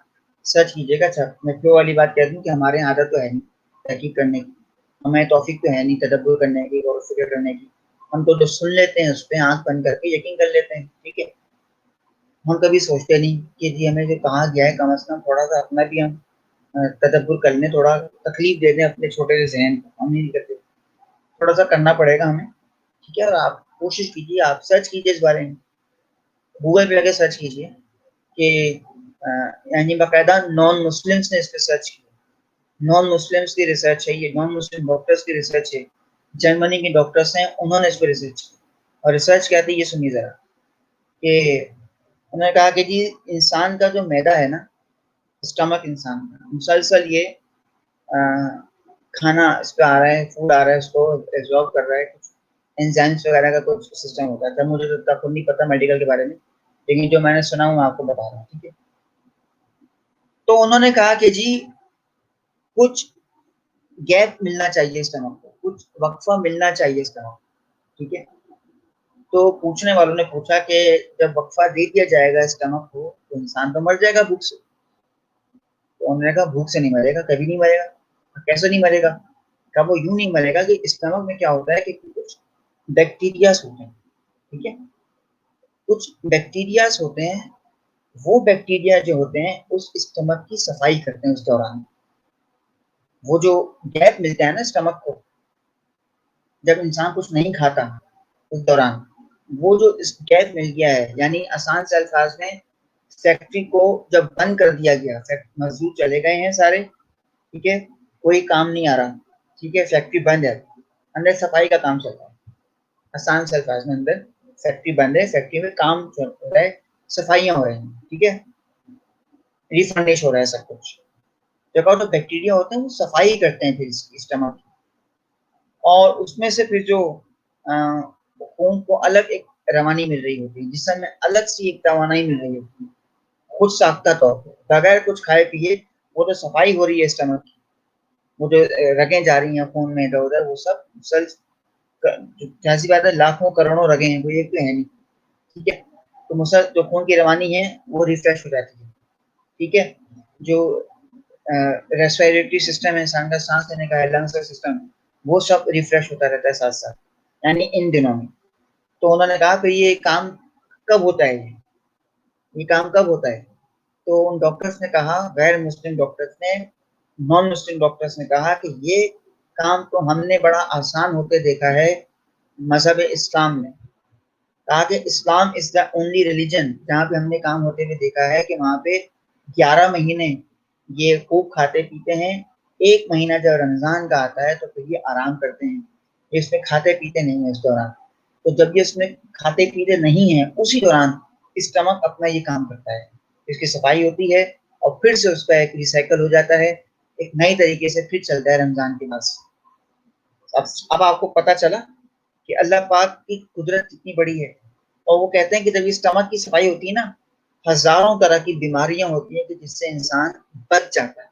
سرچ کیجیے گا. اچھا میں پھر والی بات کہہ دوں کہ ہمارے یہاں عادت تو ہے نہیں تحقیق کرنے کی، ہمیں توفیق تو ہے نہیں تدبر کرنے کی، غور و فکر کرنے کی. ہم تو جو سن لیتے ہیں اس پہ آنکھ بند کر کے یقین کر لیتے ہیں، ٹھیک ہے. ہم کبھی سوچتے نہیں کہ جی ہمیں جو کہا گیا ہے کم از کم تھوڑا سا اپنا بھی ہم تدبر کر لیں، تھوڑا تکلیف دے دیں اپنے چھوٹے سے ذہن کو. ہم نہیں کرتے، تھوڑا سا کرنا پڑے گا ہمیں، ٹھیک ہے. اور آپ کوشش کیجیے، آپ سرچ کیجیے اس بارے میں، گوگل پہ آگے سرچ کیجیے کہ یعنی باقاعدہ نان مسلمس نے اس پہ سرچ کیا، نان مسلمس کی ریسرچ ہے، یہ نان مسلم ڈاکٹرز کی ریسرچ ہے، جرمنی کے ڈاکٹرز ہیں انہوں نے اس پہ ریسرچ کی. اور ریسرچ کیا تھی یہ سنیے ذرا کہ انہوں نے کہا کہ جی انسان کا جو میدا ہے نا، اسٹمک انسان کا مسلسل یہ کھانا اس پہ آ رہا ہے، فوڈ آ رہا ہے، اس کو ایبزارب کر رہا ہے، کچھ انزائمس وغیرہ کا کچھ سسٹم ہوتا ہے. مجھے تو خود نہیں پتا میڈیکل کے بارے میں، لیکن جو میں نے سنا ہوں میں آپ کو بتا رہا ہوں، ٹھیک ہے. تو انہوں نے کہا کہ جی کچھ گیپ ملنا چاہیے اسٹمک کو، کچھ وقفہ ملنا چاہیے اسٹمک، ٹھیک ہے. تو پوچھنے والوں نے پوچھا کہ جب وقفہ دے دیا جائے گا اسٹمک کو تو انسان تو مر جائے گا بھوک سے. تو انہوں نے کہا بھوک سے نہیں مرے گا، کبھی نہیں مرے گا. کیسے نہیں مرے گا؟ کب وہ یوں نہیں مرے گا کہ اسٹمک میں کیا ہوتا ہے کہ کچھ بیکٹیریاز ہوتے ہیں، ٹھیک ہے، کچھ بیکٹیریاز ہوتے ہیں، وہ بیکٹیریا جو ہوتے ہیں اس اسٹمک کی صفائی کرتے ہیں اس دوران. وہ جو گیپ ملتا ہے نا اسٹمک کو جب انسان کچھ نہیں کھاتا اس دوران، وہ جو اس گیپ مل گیا ہے، یعنی آسان سے الفاظ میں فیکٹری کو جب بند کر دیا گیا، مزدور چلے گئے ہیں سارے، ٹھیک ہے، کوئی کام نہیں آ رہا، ٹھیک ہے، فیکٹری بند ہے، اندر صفائی کا کام چل رہا ہے. آسان سے الفاظ میں اندر فیکٹری بند ہے، فیکٹری میں کام چل رہا ہے، صفائیاں ہو رہی ہیں، ٹھیک ہے، ریفرنش ہو رہا ہے سب کچھ. جو بیکٹیریا ہوتے ہیں وہ صفائی کرتے ہیں پھر اسٹمک کی، اور اس میں سے پھر جو خون کو الگ ایک روانی مل رہی ہوتی ہے، جسم میں الگ سی ایک توانائی مل رہی ہوتی ہے خود ساختہ طور پہ، بغیر کچھ کھائے پیے. وہ تو صفائی ہو رہی ہے اسٹمک کی، وہ جو رگیں جا رہی ہیں خون میں ادھر ادھر، وہ سب جیسی بات ہے، لاکھوں کروڑوں رگیں ہیں، وہ ایک تو ہے نہیں، ٹھیک ہے. تو جو خون کی روانی ہے وہ ریفریش ہو جاتی ہے، ٹھیک ہے. جو ریسپیریٹری سسٹم ہے، انسان کا سانس لینے کا ہے، لنگس کا سسٹم، وہ سب ریفریش ہوتا رہتا ہے ساتھ ساتھ، یعنی ان دنوں میں. تو انہوں نے کہا کہ یہ کام کب ہوتا ہے، یہ کام کب ہوتا ہے. تو ان ڈاکٹرز نے کہا، غیر مسلم ڈاکٹرز نے، نان مسلم ڈاکٹرز نے کہا کہ یہ کام تو ہم نے بڑا آسان ہوتے دیکھا ہے مذہب اسلام میں. کہا کہ اسلام از دا اونلی ریلیجن جہاں پہ ہم نے کام ہوتے ہوئے دیکھا ہے کہ وہاں پہ 11 مہینے یہ خوب کھاتے پیتے ہیں، ایک مہینہ جب رمضان کا آتا ہے تو پھر یہ آرام کرتے ہیں، یہ اس میں کھاتے پیتے نہیں ہیں اس دوران. تو جب یہ اس میں کھاتے پیتے نہیں ہیں اسی دوران اسٹمک اپنا یہ کام کرتا ہے، اس کی صفائی ہوتی ہے اور پھر سے اس کا ایک ریسائیکل ہو جاتا ہے، ایک نئی طریقے سے پھر چلتا ہے رمضان کے بعد. اب آپ کو پتہ چلا کہ اللہ پاک کی قدرت کتنی بڑی ہے. اور وہ کہتے ہیں کہ جب اسٹمک کی صفائی ہوتی ہے نا، ہزاروں طرح کی بیماریاں ہوتی ہیں کہ جس سے انسان بچ جاتا ہے،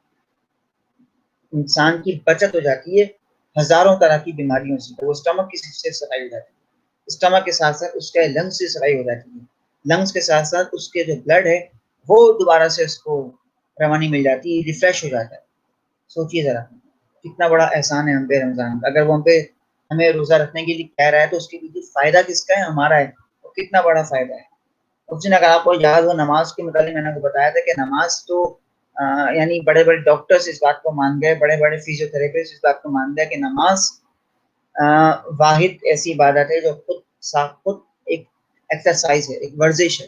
انسان کی بچت ہو جاتی ہے ہزاروں طرح کی بیماریوں سے. وہ اسٹمک کی صفائی ہو جاتی ہے، اسٹمک کے ساتھ ساتھ اس کے لنگس سے صفائی ہو جاتی ہے، لنگس کے ساتھ ساتھ اس کے جو بلڈ ہے وہ دوبارہ سے اس کو روانی مل جاتی ہے، ریفریش ہو جاتا ہے. سوچیے ذرا کتنا بڑا احسان ہے ہم پہ رمضان کا. اگر وہ ہم پہ ہمیں روزہ رکھنے کے لیے کہہ رہا ہے تو اس کے پیچھے فائدہ کس کا ہے؟ ہمارا ہے. اور کتنا بڑا فائدہ ہے. اس نے اگر آپ کو یاد ہو نماز کے متعلق میں نے کو بتایا تھا کہ نماز تو یعنی بڑے بڑے ڈاکٹرز اس بات کو مان گئے، بڑے بڑے فزیو تھراپسٹ اس بات کو مان گئے کہ نماز واحد ایسی عبادت ہے جو خود ایک ایکسرسائز ہے، ایک ورزش ہے،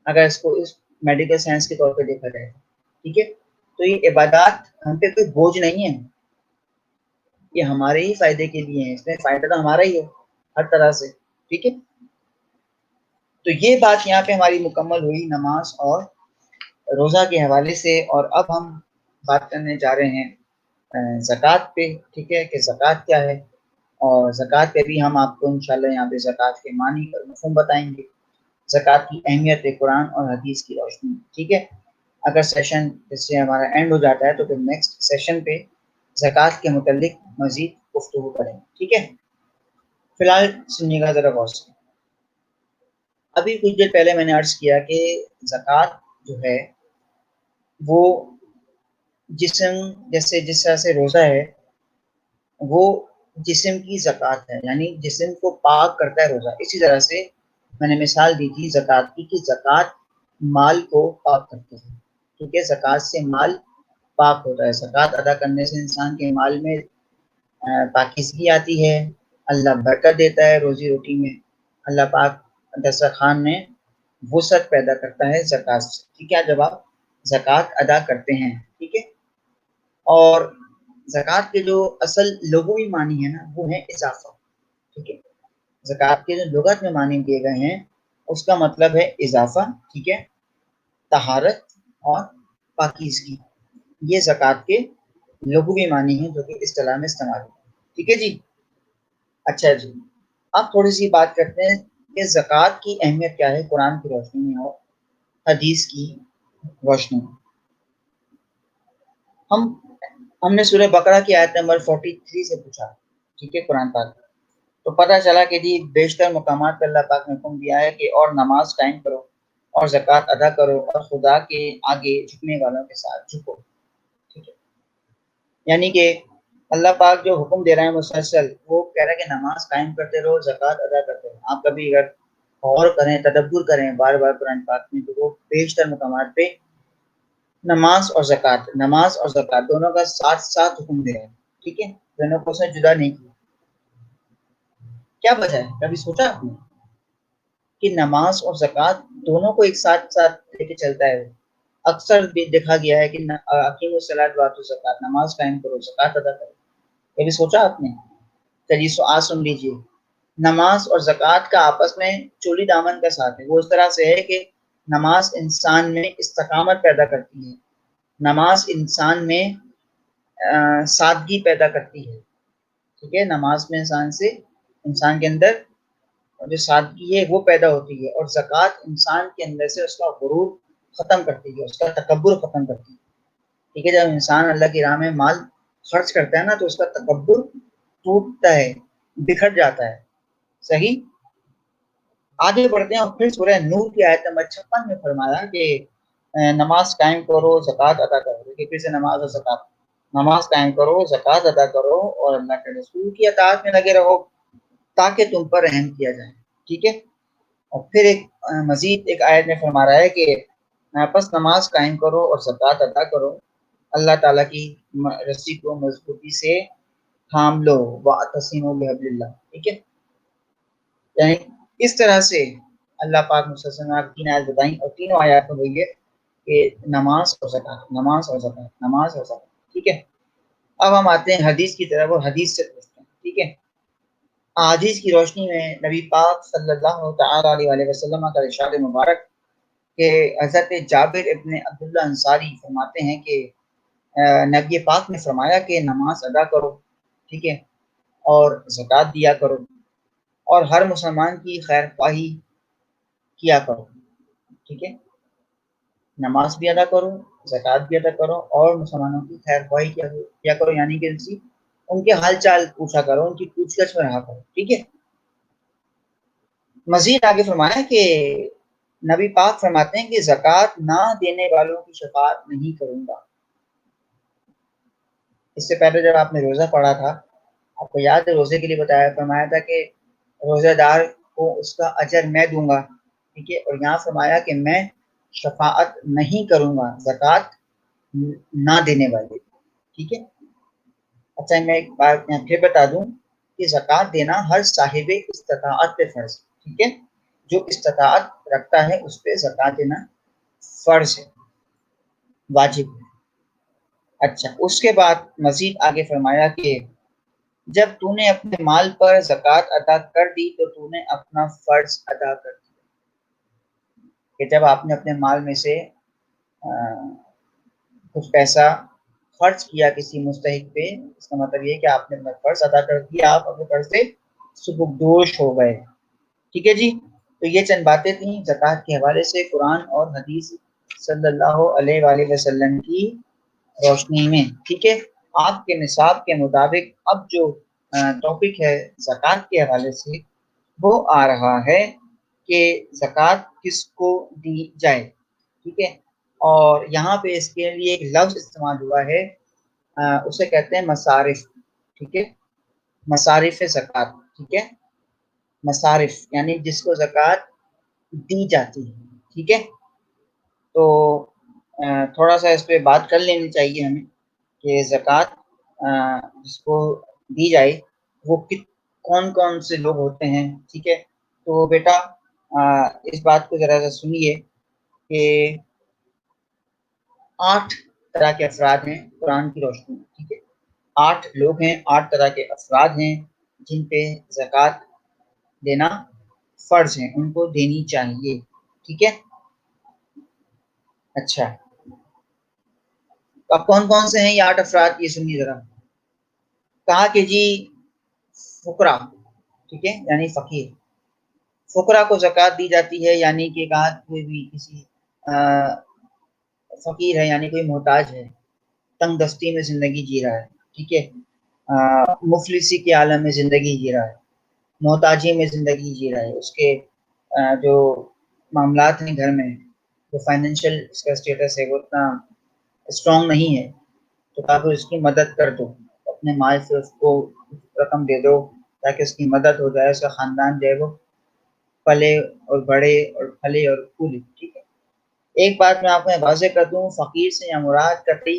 اگر اس کو اس میڈیکل سائنس کے طور پہ دیکھا جائے، ٹھیک ہے. تو یہ عبادات ہم پہ کوئی بوجھ نہیں ہے، یہ ہمارے ہی فائدے کے لیے ہیں، اس میں فائدہ تو ہمارا ہی ہے ہر طرح سے، ٹھیک ہے. تو یہ بات یہاں پہ ہماری مکمل ہوئی نماز اور روزہ کے حوالے سے. اور اب ہم بات کرنے جا رہے ہیں زکوٰۃ پہ، ٹھیک ہے، کہ زکوٰۃ کیا ہے. اور زکوٰۃ پہ بھی ہم آپ کو انشاءاللہ یہاں پہ زکوٰۃ کے معنی اور مفہوم بتائیں گے، زکوٰۃ کی اہمیت قرآن اور حدیث کی روشنی میں، ٹھیک ہے. اگر سیشن اس سے ہمارا اینڈ ہو جاتا ہے تو پھر نیکسٹ سیشن پہ زکوٰۃ کے متعلق مزید گفتگو کریں گے، ٹھیک ہے. فی الحال سنیے گا ذرا غور سے. ابھی کچھ دیر پہلے میں نے عرض کیا کہ زکوٰۃ جو ہے وہ جسم، جیسے جس طرح سے روزہ ہے وہ جسم کی زکوٰۃ ہے، یعنی جسم کو پاک کرتا ہے روزہ. اسی طرح سے میں نے مثال دی تھی زکوٰۃ کی کہ زکوٰۃ مال کو پاک کرتی ہے، ٹھیک ہے. زکوٰۃ سے مال پاک ہوتا ہے، زکوٰۃ ادا کرنے سے انسان کے مال میں پاکیزگی آتی ہے، اللہ برکت دیتا ہے روزی روٹی میں، اللہ پاک دسترخوان میں وسعت پیدا کرتا ہے زکوٰۃ سے، ٹھیک ہے، جب آپ زکوٰۃ ادا کرتے ہیں، ٹھیک ہے. اور زکوٰۃ کے جو اصل لغوی معنی ہے نا وہ ہے اضافہ، ٹھیک ہے. زکوٰۃ کے جو لغت میں معنی دیے گئے ہیں اس کا مطلب ہے اضافہ، ٹھیک ہے، طہارت اور پاکیزگی. یہ زکوٰۃ کے لغوی معنی ہیں جو کہ اصطلاح میں استعمال ہوتے ہیں، ٹھیک ہے جی. اچھا جی، اب تھوڑی سی بات کرتے ہیں کہ زکوٰۃ کی اہمیت کیا ہے قرآن کی روشنی میں اور حدیث کی روشنی میں. ہم نے سورہ بقرہ کی آیت نمبر 43 سے پوچھا، ٹھیک ہے، قرآن پاک، تو پتہ چلا کہ جی بیشتر مقامات پہ اللہ پاک نے حکم دیا ہے کہ اور نماز قائم کرو اور زکوٰۃ ادا کرو اور خدا کے آگے جھکنے والوں کے ساتھ جھکو، ٹھیک ہے. یعنی کہ اللہ پاک جو حکم دے رہے ہیں مسلسل، وہ کہہ رہا ہے کہ نماز قائم کرتے رہو، زکوٰۃ ادا کرتے رہو. آپ کبھی اگر غور کریں، تدبر کریں بار بار قرآن پاک میں، تو وہ بیشتر مقامات پہ نماز اور زکوٰۃ دونوں کا ساتھ ساتھ حکم دے رہے ہیں. ٹھیک ہے، دونوں کو اس نے جدا نہیں کیا. کیا وجہ ہے؟ کبھی سوچا آپ نے کہ نماز اور زکوٰۃ دونوں کو ایک ساتھ ساتھ لے کے چلتا ہے؟ اکثر بھی دیکھا گیا ہے کہ اقیم الصلاۃ وآتوا الزکوٰۃ، نماز قائم کرو، زکوٰۃ ادا کرو. کبھی سوچا آپ نے؟ چلیے آج سن لیجیے. نماز اور زکوٰۃ کا آپس میں چولی دامن کا ساتھ ہے. وہ اس طرح سے ہے کہ نماز انسان میں استقامت پیدا کرتی ہے، نماز انسان میں سادگی پیدا کرتی ہے. ٹھیک ہے، نماز میں انسان کے اندر جو سادگی ہے وہ پیدا ہوتی ہے، اور زکوٰۃ انسان کے اندر سے اس کا غرور ختم کرتی ہے، اس کا تکبر ختم کرتی ہے. ٹھیک ہے، جب انسان اللہ کی راہ میں مال خرچ کرتا ہے نا، تو اس کا تکبر ٹوٹتا ہے، بکھر جاتا ہے. صحیح. آگے بڑھتے ہیں، اور پھر سورہ نور کی آیت نمبر 56 میں فرمایا کہ نماز قائم کرو، زکوٰۃ ادا کرو. دیکھیے پھر سے نماز اور زکوٰۃ. نماز قائم کرو، زکوٰۃ ادا کرو، اور اللہ کے رسول کی اطاعت میں لگے رہو تاکہ تم پر رحم کیا جائے. ٹھیک ہے. اور پھر مزید ایک آیت میں فرما رہا ہے کہ پس نماز قائم کرو اور زکوٰۃ ادا کرو، اللہ تعالیٰ کی رسی کو مضبوطی سے تھام لو، واعتصموا بحبل اللہ. ٹھیک ہے، یعنی اس طرح سے اللہ پاک مسلسل نے تین آیات بتائیں، اور تینوں آیات میں وہی ہے کہ نماز اور زکوٰۃ، نماز اور زکوٰۃ، نماز اور زکوٰۃ. ٹھیک ہے. اب ہم آتے ہیں حدیث کی طرف، اور حدیث سے پوچھتے ہیں. ٹھیک ہے، حدیث کی روشنی میں نبی پاک صلی اللہ تعالی علیہ وسلم کا ارشاد مبارک کہ حضرت جابر ابن عبداللہ انصاری فرماتے ہیں کہ نبی پاک نے فرمایا کہ نماز ادا کرو، ٹھیک ہے، اور زکوٰۃ دیا کرو، اور ہر مسلمان کی خیر خواہی کیا کرو. ٹھیک ہے، نماز بھی ادا کرو، زکوٰۃ بھی ادا کرو، اور مسلمانوں کی خیر خواہی کیا کرو، یعنی کہ ان کے حال چال پوچھا کرو، ان کی پوچھ گچھ میں رہا کرو. ٹھیک ہے. مزید آگے فرمایا کہ نبی پاک فرماتے ہیں کہ زکوٰۃ نہ دینے والوں کی شفاعت نہیں کروں گا. اس سے پہلے جب آپ نے روزہ پڑھا تھا، آپ کو یاد ہے روزے کے لیے فرمایا تھا کہ روزہ دار کو اس کا اجر میں دوں گا. ٹھیک ہے، اور یہاں فرمایا کہ میں شفاعت نہیں کروں گا زکوٰۃ نہ دینے والے. ٹھیک ہے. اچھا، میں ایک بات پھر بتا دوں کہ زکوٰۃ دینا ہر صاحب استطاعت پہ فرض. ٹھیک ہے، جو استطاعت رکھتا ہے اس پہ زکوٰۃ دینا فرض ہے، واجب ہے. اچھا، اس کے بعد مزید آگے فرمایا کہ جب تو نے اپنے مال پر زکوٰۃ ادا کر دی تو تو نے اپنا فرض ادا کر دیا. کہ جب آپ نے اپنے مال میں سے کچھ پیسہ خرچ کیا کسی مستحق پہ، اس کا مطلب یہ کہ آپ نے اپنا فرض ادا کر دیا، آپ اپنے فرض سے سبکدوش ہو گئے. ٹھیک ہے جی. تو یہ چند باتیں تھیں زکوٰۃ کے حوالے سے قرآن اور حدیث صلی اللہ علیہ وآلہ وسلم کی روشنی میں. ٹھیک ہے. آپ کے نصاب کے مطابق اب جو ٹاپک ہے زکوٰۃ کے حوالے سے، وہ آ رہا ہے کہ زکوٰۃ کس کو دی جائے. ٹھیک ہے. اور یہاں پہ اس کے لیے ایک لفظ استعمال ہوا ہے، اسے کہتے ہیں مصارف. ٹھیک ہے، مصارف زکوٰۃ. ٹھیک ہے، مصارف یعنی جس کو زکوٰۃ دی جاتی ہے. ٹھیک ہے. تو تھوڑا سا اس پہ بات کر لینی چاہیے ہمیں کہ زکوٰۃ جس کو دی جائے وہ کون کون سے لوگ ہوتے ہیں. ٹھیک ہے. تو بیٹا اس بات کو ذرا سا سنیے کہ 8 طرح کے افراد ہیں قرآن کی روشنی میں. ٹھیک ہے، 8 لوگ ہیں، 8 طرح کے افراد ہیں جن پہ زکوٰۃ دینا فرض ہے، ان کو دینی چاہیے. ٹھیک ہے. اچھا، اب کون کون سے ہیں یہ 8 افراد، یہ سنیے ذرا. کہا کہ جی فقراء. ٹھیک ہے، یعنی فقیر. فقراء کو زکوٰۃ دی جاتی ہے، یعنی کہ کہا کوئی بھی کسی فقیر ہے یعنی کوئی محتاج ہے، تنگ دستی میں زندگی جی رہا ہے. ٹھیک ہے، مفلسی کے عالم میں زندگی جی رہا ہے، محتاجی میں زندگی جی رہا ہے، اس کے جو معاملات ہیں گھر میں، جو فائنینشیل اس کا اسٹیٹس ہے وہ اتنا اسٹرانگ نہیں ہے، تو تاکہ اس کی مدد کر دو، اپنے مال سے اس کو رقم دے دو تاکہ اس کی مدد ہو جائے، اس کا خاندان جو ہے وہ پلے اور بڑے اور پھلے اور پھولے، ٹھیک ہے۔ ایک بات میں آپ کو واضح کر دوں، فقیر سے یا مراد قطعی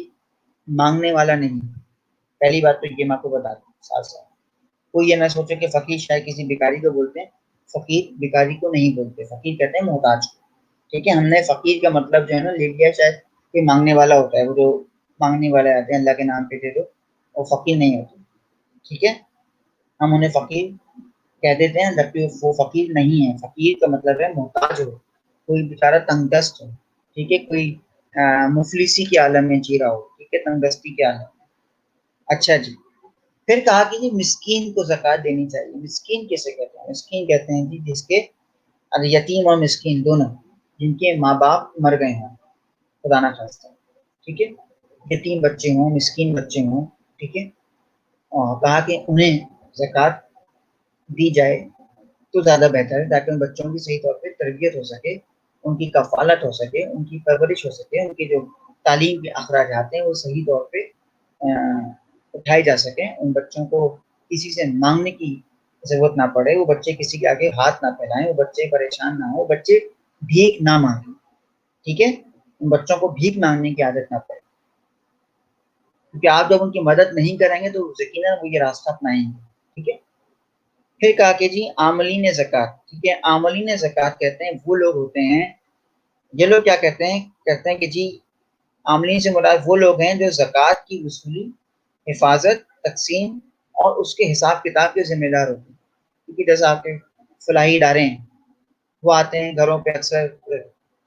مانگنے والا نہیں، پہلی بات تو یہ میں آپ کو بتا دوں ساتھ ساتھ، کوئی یہ نہ سوچے کہ فقیر شاید کسی بھکاری کو بولتے ہیں، فقیر بھکاری کو نہیں بولتے، فقیر کہتے ہیں محتاج کو، ٹھیک ہے۔ ہم نے فقیر کا مطلب جو ہے نا لے لیا، شاید کوئی مانگنے والا ہوتا ہے، وہ جو مانگنے والے آتے ہیں اللہ کے نام پہ دے دو، وہ فقیر نہیں ہوتے، ٹھیک ہے۔ ہم انہیں فقیر کہہ دیتے ہیں جبکہ وہ فقیر نہیں ہے۔ فقیر کا مطلب ہے محتاج ہو، کوئی بیچارہ تنگ دست ہو، ٹھیک ہے، کوئی مفلسی کے عالم میں جی رہا ہو، ٹھیک ہے، تنگ دستی کے عالم میں۔ اچھا جی، پھر کہا کہ جی مسکین کو زکوٰۃ دینی چاہیے۔ مسکین کیسے کہتے ہیں؟ مسکین کہتے ہیں جی جس کے یتیم اور مسکین دونوں، جن کے ماں باپ مر گئے ہوں خدا نہ خواستہ، ٹھیک ہے، یتیم بچے ہوں، مسکین بچے ہوں، ٹھیک ہے، اور کہا کہ انہیں زکوٰۃ دی جائے تو زیادہ بہتر ہے تاکہ ان بچوں کی صحیح طور پہ تربیت ہو سکے، ان کی کفالت ہو سکے، ان کی پرورش ہو سکے، ان کی جو تعلیم کے اخراجات ہیں وہ صحیح طور پہ اٹھائے جا سکیں، ان بچوں کو کسی سے مانگنے کی ضرورت نہ پڑے، وہ بچے کسی کے آگے ہاتھ نہ پھیلائیں، وہ بچے پریشان نہ ہوں، وہ بچے بھیک نہ مانگیں، ٹھیک ہے، ان بچوں کو بھیک مانگنے کی عادت نہ پڑے، کیونکہ آپ جب ان کی مدد نہیں کریں گے تو یقیناً وہ یہ راستہ اپنائیں گے، ٹھیک ہے۔ پھر کہا کہ جی عاملین زکوٰۃ، ٹھیک ہے، عاملین زکوٰۃ کہتے ہیں وہ لوگ ہوتے ہیں، یہ لوگ کیا کہتے ہیں کہ جی عاملین سے مراد وہ لوگ ہیں جو زکوٰۃ کی وصولی، حفاظت، تقسیم اور اس کے حساب کتاب کے ذمہ دار ہوتے ہیں، کیونکہ جیسے آپ کے فلاحی ادارے ہیں، وہ آتے ہیں گھروں پہ، اکثر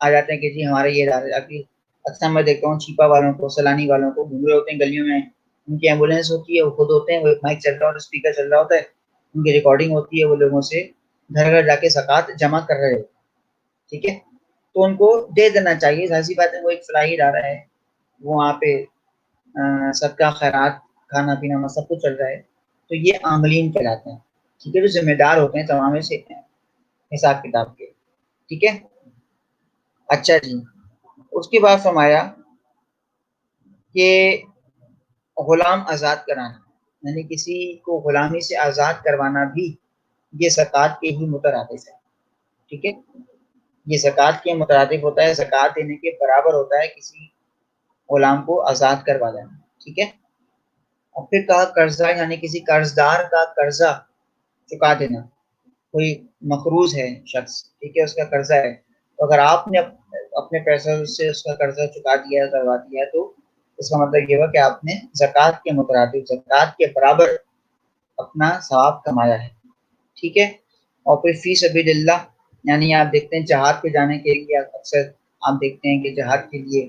آ جاتے ہیں کہ جی ہمارے یہ ادارے، اکثر میں دیکھتا ہوں چھیپا والوں کو، سلانی والوں کو گھوم رہے ہوتے ہیں گلیوں میں، ان کی ایمبولینس ہوتی ہے، وہ خود ہوتے ہیں، وہ ایک مائک چل رہا ہوتا ہے، اسپیکر چل رہا ہوتا ہے، ان کی ریکارڈنگ ہوتی ہے، وہ لوگوں سے گھر گھر جا کے زکوٰۃ جمع کر رہے ہوتے ہیں، ٹھیک ہے، تو ان کو دے دینا چاہیے، ظاہر سی بات ہے وہ ایک فلاحی ادارہ ہے، وہ وہاں پہ صدقہ خیرات، کھانا پینا سب کچھ چل رہا ہے، تو یہ عاملین کہلاتے ہیں، ٹھیک ہے، جو ذمہ دار ہوتے ہیں تمام سے حساب کتاب کے، ٹھیک ہے۔ اچھا جی، اس کے بعد فرمایا کہ غلام آزاد کرانا، یعنی کسی کو غلامی سے آزاد کروانا بھی یہ زکوٰۃ کے ہی مترادف ہے، ٹھیک ہے، یہ زکوٰۃ کے مترادف ہوتا ہے، زکوٰۃ دینے کے برابر ہوتا ہے کسی غلام کو آزاد کروا دینا، ٹھیک ہے۔ اور پھر کہا قرضہ، یعنی کسی قرض دار کا قرضہ چکا دینا، کوئی مقروض ہے شخص، ٹھیک ہے، اس کا قرضہ ہے، تو اگر آپ نے اپنے پیسوں سے اس کا قرضہ چکا دیا ہے، کروا دیا ہے، تو اس کا مطلب یہ ہوا کہ آپ نے زکوٰۃ کے مترادف، زکوٰۃ کے برابر اپنا ثواب کمایا ہے، ٹھیک ہے۔ اور پھر فی سبیل اللہ، یعنی آپ دیکھتے ہیں جہاد پہ جانے کے لیے اکثر آپ دیکھتے ہیں کہ جہاد کے لیے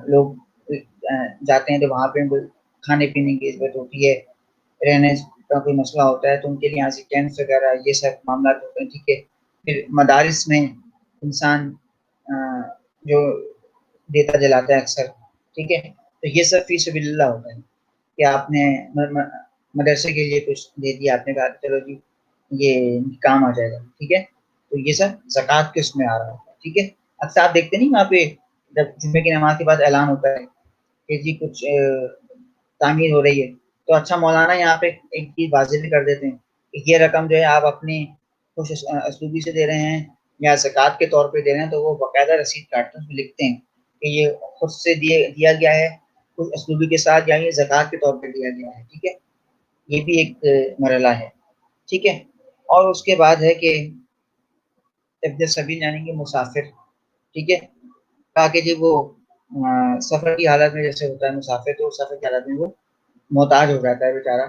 لوگ جاتے ہیں تو وہاں پہ ان کو کھانے پینے کی ضرورت ہوتی ہے، رہنے کا کوئی مسئلہ ہوتا ہے، تو ان کے لیے یہاں سے ٹینٹس وغیرہ یہ سب معاملات ہوتے ہیں، ٹھیک ہے۔ پھر مدارس میں انسان جو دیتا جلاتا ہے اکثر، ٹھیک ہے، تو یہ سب فی سبیل اللہ ہوتا ہے کہ آپ نے مدرسے کے لیے کچھ دے دیا، آپ نے کہا چلو جی یہ کام آ جائے گا، ٹھیک ہے، تو یہ سب زکوٰۃ کے اس میں آ رہا ہوتا ہے، ٹھیک ہے۔ اکثر آپ دیکھتے نہیں وہاں پہ جب جمعے کی نماز کے بعد اعلان ہوتا ہے کہ جی کچھ تعمیر ہو رہی ہے، تو اچھا مولانا یہاں پہ ایک چیز واضح بھی کر دیتے ہیں کہ یہ رقم جو ہے آپ اپنی خوش اسلوبی سے دے رہے ہیں یا زکوٰۃ کے طور پہ دے رہے ہیں، تو وہ باقاعدہ رسید کاٹتے ہیں، اس میں لکھتے ہیں کہ یہ خود سے دیا گیا ہے خوش اسلوبی کے ساتھ، یا یہ زکوٰۃ کے طور پہ دیا گیا ہے، ٹھیک ہے، یہ بھی ایک مرحلہ ہے، ٹھیک ہے۔ اور اس کے بعد ہے کہ ابن سبیل یعنی کہ مسافر، ٹھیک ہے، تاکہ جی وہ سفر کی حالت میں جیسے ہوتا ہے مسافر، تو سفر کی حالت میں وہ محتاج ہو جاتا ہے بیچارہ،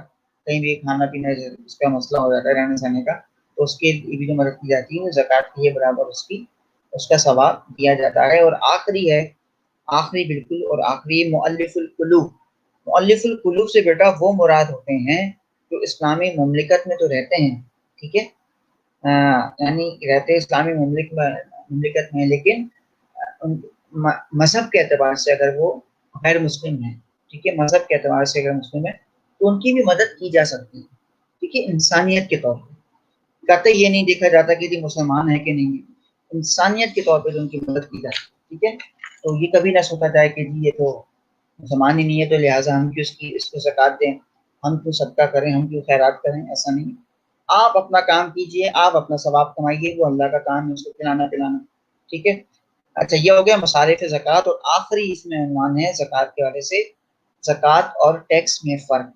کہیں بھی کھانا پینا اس کا مسئلہ ہو جاتا ہے رہنے سہنے کا، تو اس کے لیے بھی جو مدد کی جاتی ہے وہ زکوٰۃ کی برابر اس کا ثواب دیا جاتا ہے۔ اور آخری ہے، آخری بالکل، اور آخری مؤلف القلوب، مؤلف القلوب سے بیٹا وہ مراد ہوتے ہیں جو اسلامی مملکت میں تو رہتے ہیں، ٹھیک ہے، یعنی رہتے اسلامی مملکت میں، لیکن مذہب کے اعتبار سے اگر وہ غیر مسلم ہیں، ٹھیک ہے، مذہب کے اعتبار سے اگر مسلم ہے تو ان کی بھی مدد کی جا سکتی ہے، ٹھیک ہے، انسانیت کے طور پہ، کہتے یہ نہیں دیکھا جاتا کہ یہ مسلمان ہے کہ نہیں، انسانیت کے طور پہ ان کی مدد کی جاتی ہے، ٹھیک ہے، تو یہ کبھی نہ سوچا جائے کہ جی یہ تو مسلمان ہی نہیں ہے تو لہٰذا ہم کیوں اس کو زکوٰۃ دیں، ہم کیوں صدقہ کریں، ہم کیوں خیرات کریں، ایسا نہیں. آپ اپنا کام کیجئے، آپ اپنا ثواب کمائیے، وہ اللہ کا کام ہے اس کو کھلانا پلانا. ٹھیک ہے. اچھا یہ ہو گیا مصارف زکوٰۃ، اور آخری اس میں عنوان ہے زکوٰۃ کے حوالے سے زکوٰۃ اور ٹیکس میں فرق.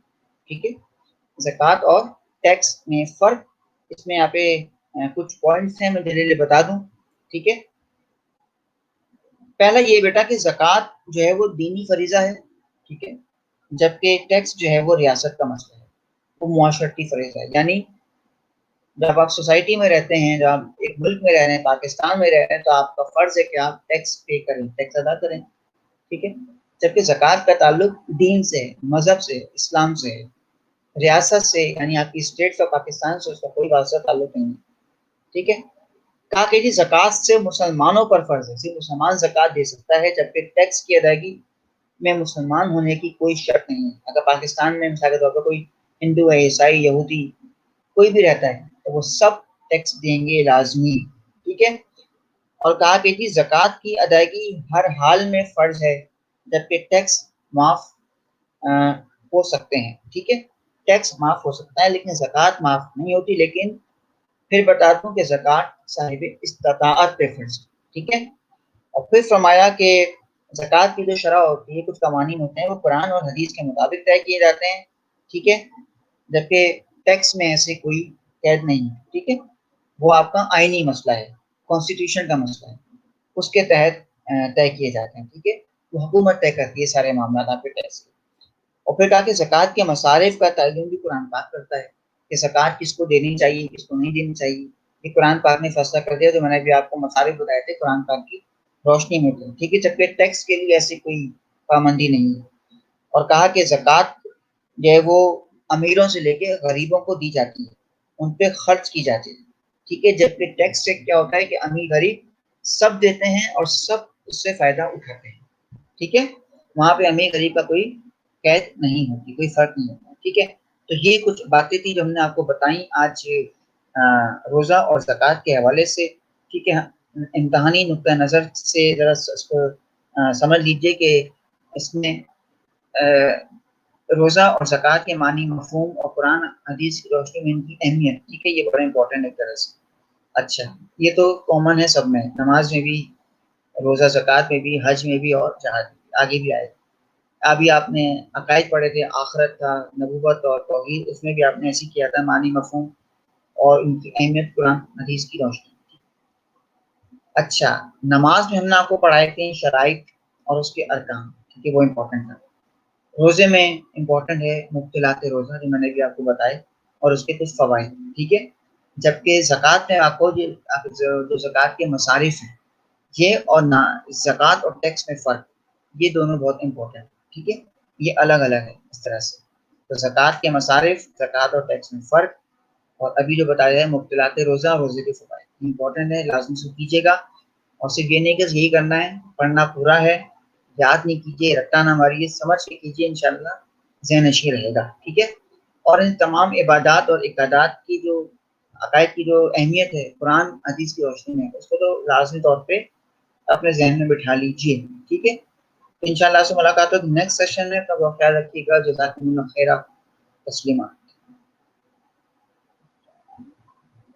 ٹھیک ہے. زکوٰۃ اور ٹیکس میں فرق، اس میں یہاں پہ کچھ پوائنٹس ہیں میں دلیل بتا دوں. ٹھیک ہے. پہلا یہ بیٹا کہ زکوٰۃ جو ہے وہ دینی فریضہ ہے. ٹھیک ہے. جبکہ ٹیکس جو ہے وہ ریاست کا مسئلہ ہے، وہ معاشرتی فریضہ ہے. یعنی جب آپ سوسائٹی میں رہتے ہیں، جب آپ ایک ملک میں رہ رہے ہیں، پاکستان میں رہ رہے ہیں، تو آپ کا فرض ہے کہ آپ ٹیکس پے کریں، ٹیکس ادا کریں. ٹھیک ہے. جبکہ زکوٰۃ کا تعلق دین سے، مذہب سے، اسلام سے، ریاست سے، یعنی آپ کی اسٹیٹ کا پاکستان سے اس کا کوئی واسطہ تعلق نہیں ہے. ٹھیک ہے. کہا کہ جی زکوٰۃ سے مسلمانوں پر فرض ہے، صرف مسلمان زکوٰۃ دے سکتا ہے، جبکہ ٹیکس کی ادائیگی میں مسلمان ہونے کی کوئی شرط نہیں ہے. اگر پاکستان میں مثال کے طور پر کوئی ہندو ہے، عیسائی، یہودی کوئی بھی رہتا ہے تو وہ سب ٹیکس دیں گے لازمی. ٹھیک ہے. اور کہا کہ جی زکوٰۃ کی ادائیگی ہر حال میں فرض ہے، جبکہ ٹیکس معاف ہو سکتے ہیں. ٹھیک ہے. ٹیکس معاف ہو سکتا ہے لیکن زکوٰۃ معاف نہیں ہوتی. لیکن پھر بتاتا ہوں کہ زکوٰۃ صاحب استطاعت پہ فرض. ٹھیک ہے. اور پھر فرمایا کہ زکوٰۃ کی جو شرح ہوتی ہے، کچھ قوانین ہوتے ہیں، وہ قرآن اور حدیث کے مطابق طے کیے جاتے ہیں. ٹھیک ہے. جبکہ ٹیکس میں ایسے کوئی قید نہیں ہے. ٹھیک ہے. وہ آپ کا آئینی مسئلہ ہے، کانسٹیٹیوشن کا مسئلہ ہے، اس کے تحت طے کیے جاتے ہیں. ٹھیک ہے. وہ حکومت طے کرتی ہے سارے معاملات آپ کے ٹیکس کے. اور پھر کہا کہ زکوٰۃ کے مصارف کا تعین بھی قرآن پاک کرتا ہے کہ زکوٰۃ کس کو دینی چاہیے، کس کو نہیں دینی چاہیے. یہ قرآن پاک نے فیصلہ کر دیا. جو میں نے بھی آپ کو مصارف بتائے تھے قرآن پاک کی روشنی میں تھے. ٹھیک ہے. جبکہ ٹیکس کے لیے ایسی کوئی پابندی نہیں ہے. اور کہا کہ زکوٰۃ جو ہے وہ امیروں سے لے کے غریبوں کو دی جاتی ہے، ان پہ خرچ کی جاتی ہے. ٹھیک ہے. جبکہ ٹیکس سے کیا ہوتا ہے کہ امیر غریب سب دیتے ہیں اور سب اس سے فائدہ اٹھاتے ہیں. ٹھیک ہے. وہاں پہ امیر غریب کا کوئی قید نہیں ہوتی، کوئی فرق نہیں ہوتا. ٹھیک ہے. تو یہ کچھ باتیں تھی جو ہم نے آپ کو بتائیں آج روزہ اور زکوٰۃ کے حوالے سے. ٹھیک ہے. امتحانی نقطہ نظر سے ذرا اس کو سمجھ لیجئے کہ اس میں روزہ اور زکوٰۃ کے معنی، مفہوم اور قرآن حدیث کی روشنی میں ان کی اہمیت. ٹھیک ہے. یہ بڑا امپورٹنٹ ہے ایک طرح سے. اچھا یہ تو کامن ہے سب میں، نماز میں بھی، روزہ زکوٰۃ میں بھی، حج میں بھی، اور جہاد میں بھی، آگے بھی آئے. ابھی آپ نے عقائد پڑھے تھے، آخرت تھا، نبوت اور توحید، اس میں بھی آپ نے ایسے کیا تھا، معنی، مفہوم اور ان کی اہمیت قرآن حدیث کی روشنی. اچھا نماز میں ہم نے آپ کو پڑھائے تھے شرائط اور اس کے ارکان. ٹھیک ہے. وہ امپورٹنٹ تھا. روزے میں امپورٹنٹ ہے مبطلات روزہ جو میں نے بھی آپ کو بتائے اور اس کے کچھ فوائد. ٹھیک ہے. جبکہ زکوٰۃ میں آپ کو جو زکوٰۃ کے مصارف ہیں یہ اور زکوٰۃ اور ٹیکس میں فرق، یہ دونوں بہت امپورٹنٹ. ٹھیک ہے. یہ الگ الگ ہے اس طرح سے. تو زکوٰۃ کے مصارف، زکوٰۃ اور ٹیکس میں فرق، اور ابھی جو بتایا ہے مبطلات روزہ اور روزے کے فوائد امپورٹنٹ ہے، لازم سے کیجیے گا. اور صرف یہ نہیں کہ یہی کرنا ہے، پڑھنا پورا ہے، یاد نہیں کیجیے، رٹا نہ ماریے، سمجھ کے کیجیے، انشاءاللہ ذہن نشین رہے گا. ٹھیک ہے. اور ان تمام عبادات اور عقادات کی جو عقائد کی جو اہمیت ہے قرآن حدیث کی روشنی میں، اس کو تو لازمی طور پہ اپنے ذہن میں بٹھا لیجیے. ٹھیک ہے. انشاءاللہ سے ملاقات ہوگی نیکسٹ سیشن میں. تب خیال رکھیے گا. جزاکم اللہ خیرہ. تسلیمہ.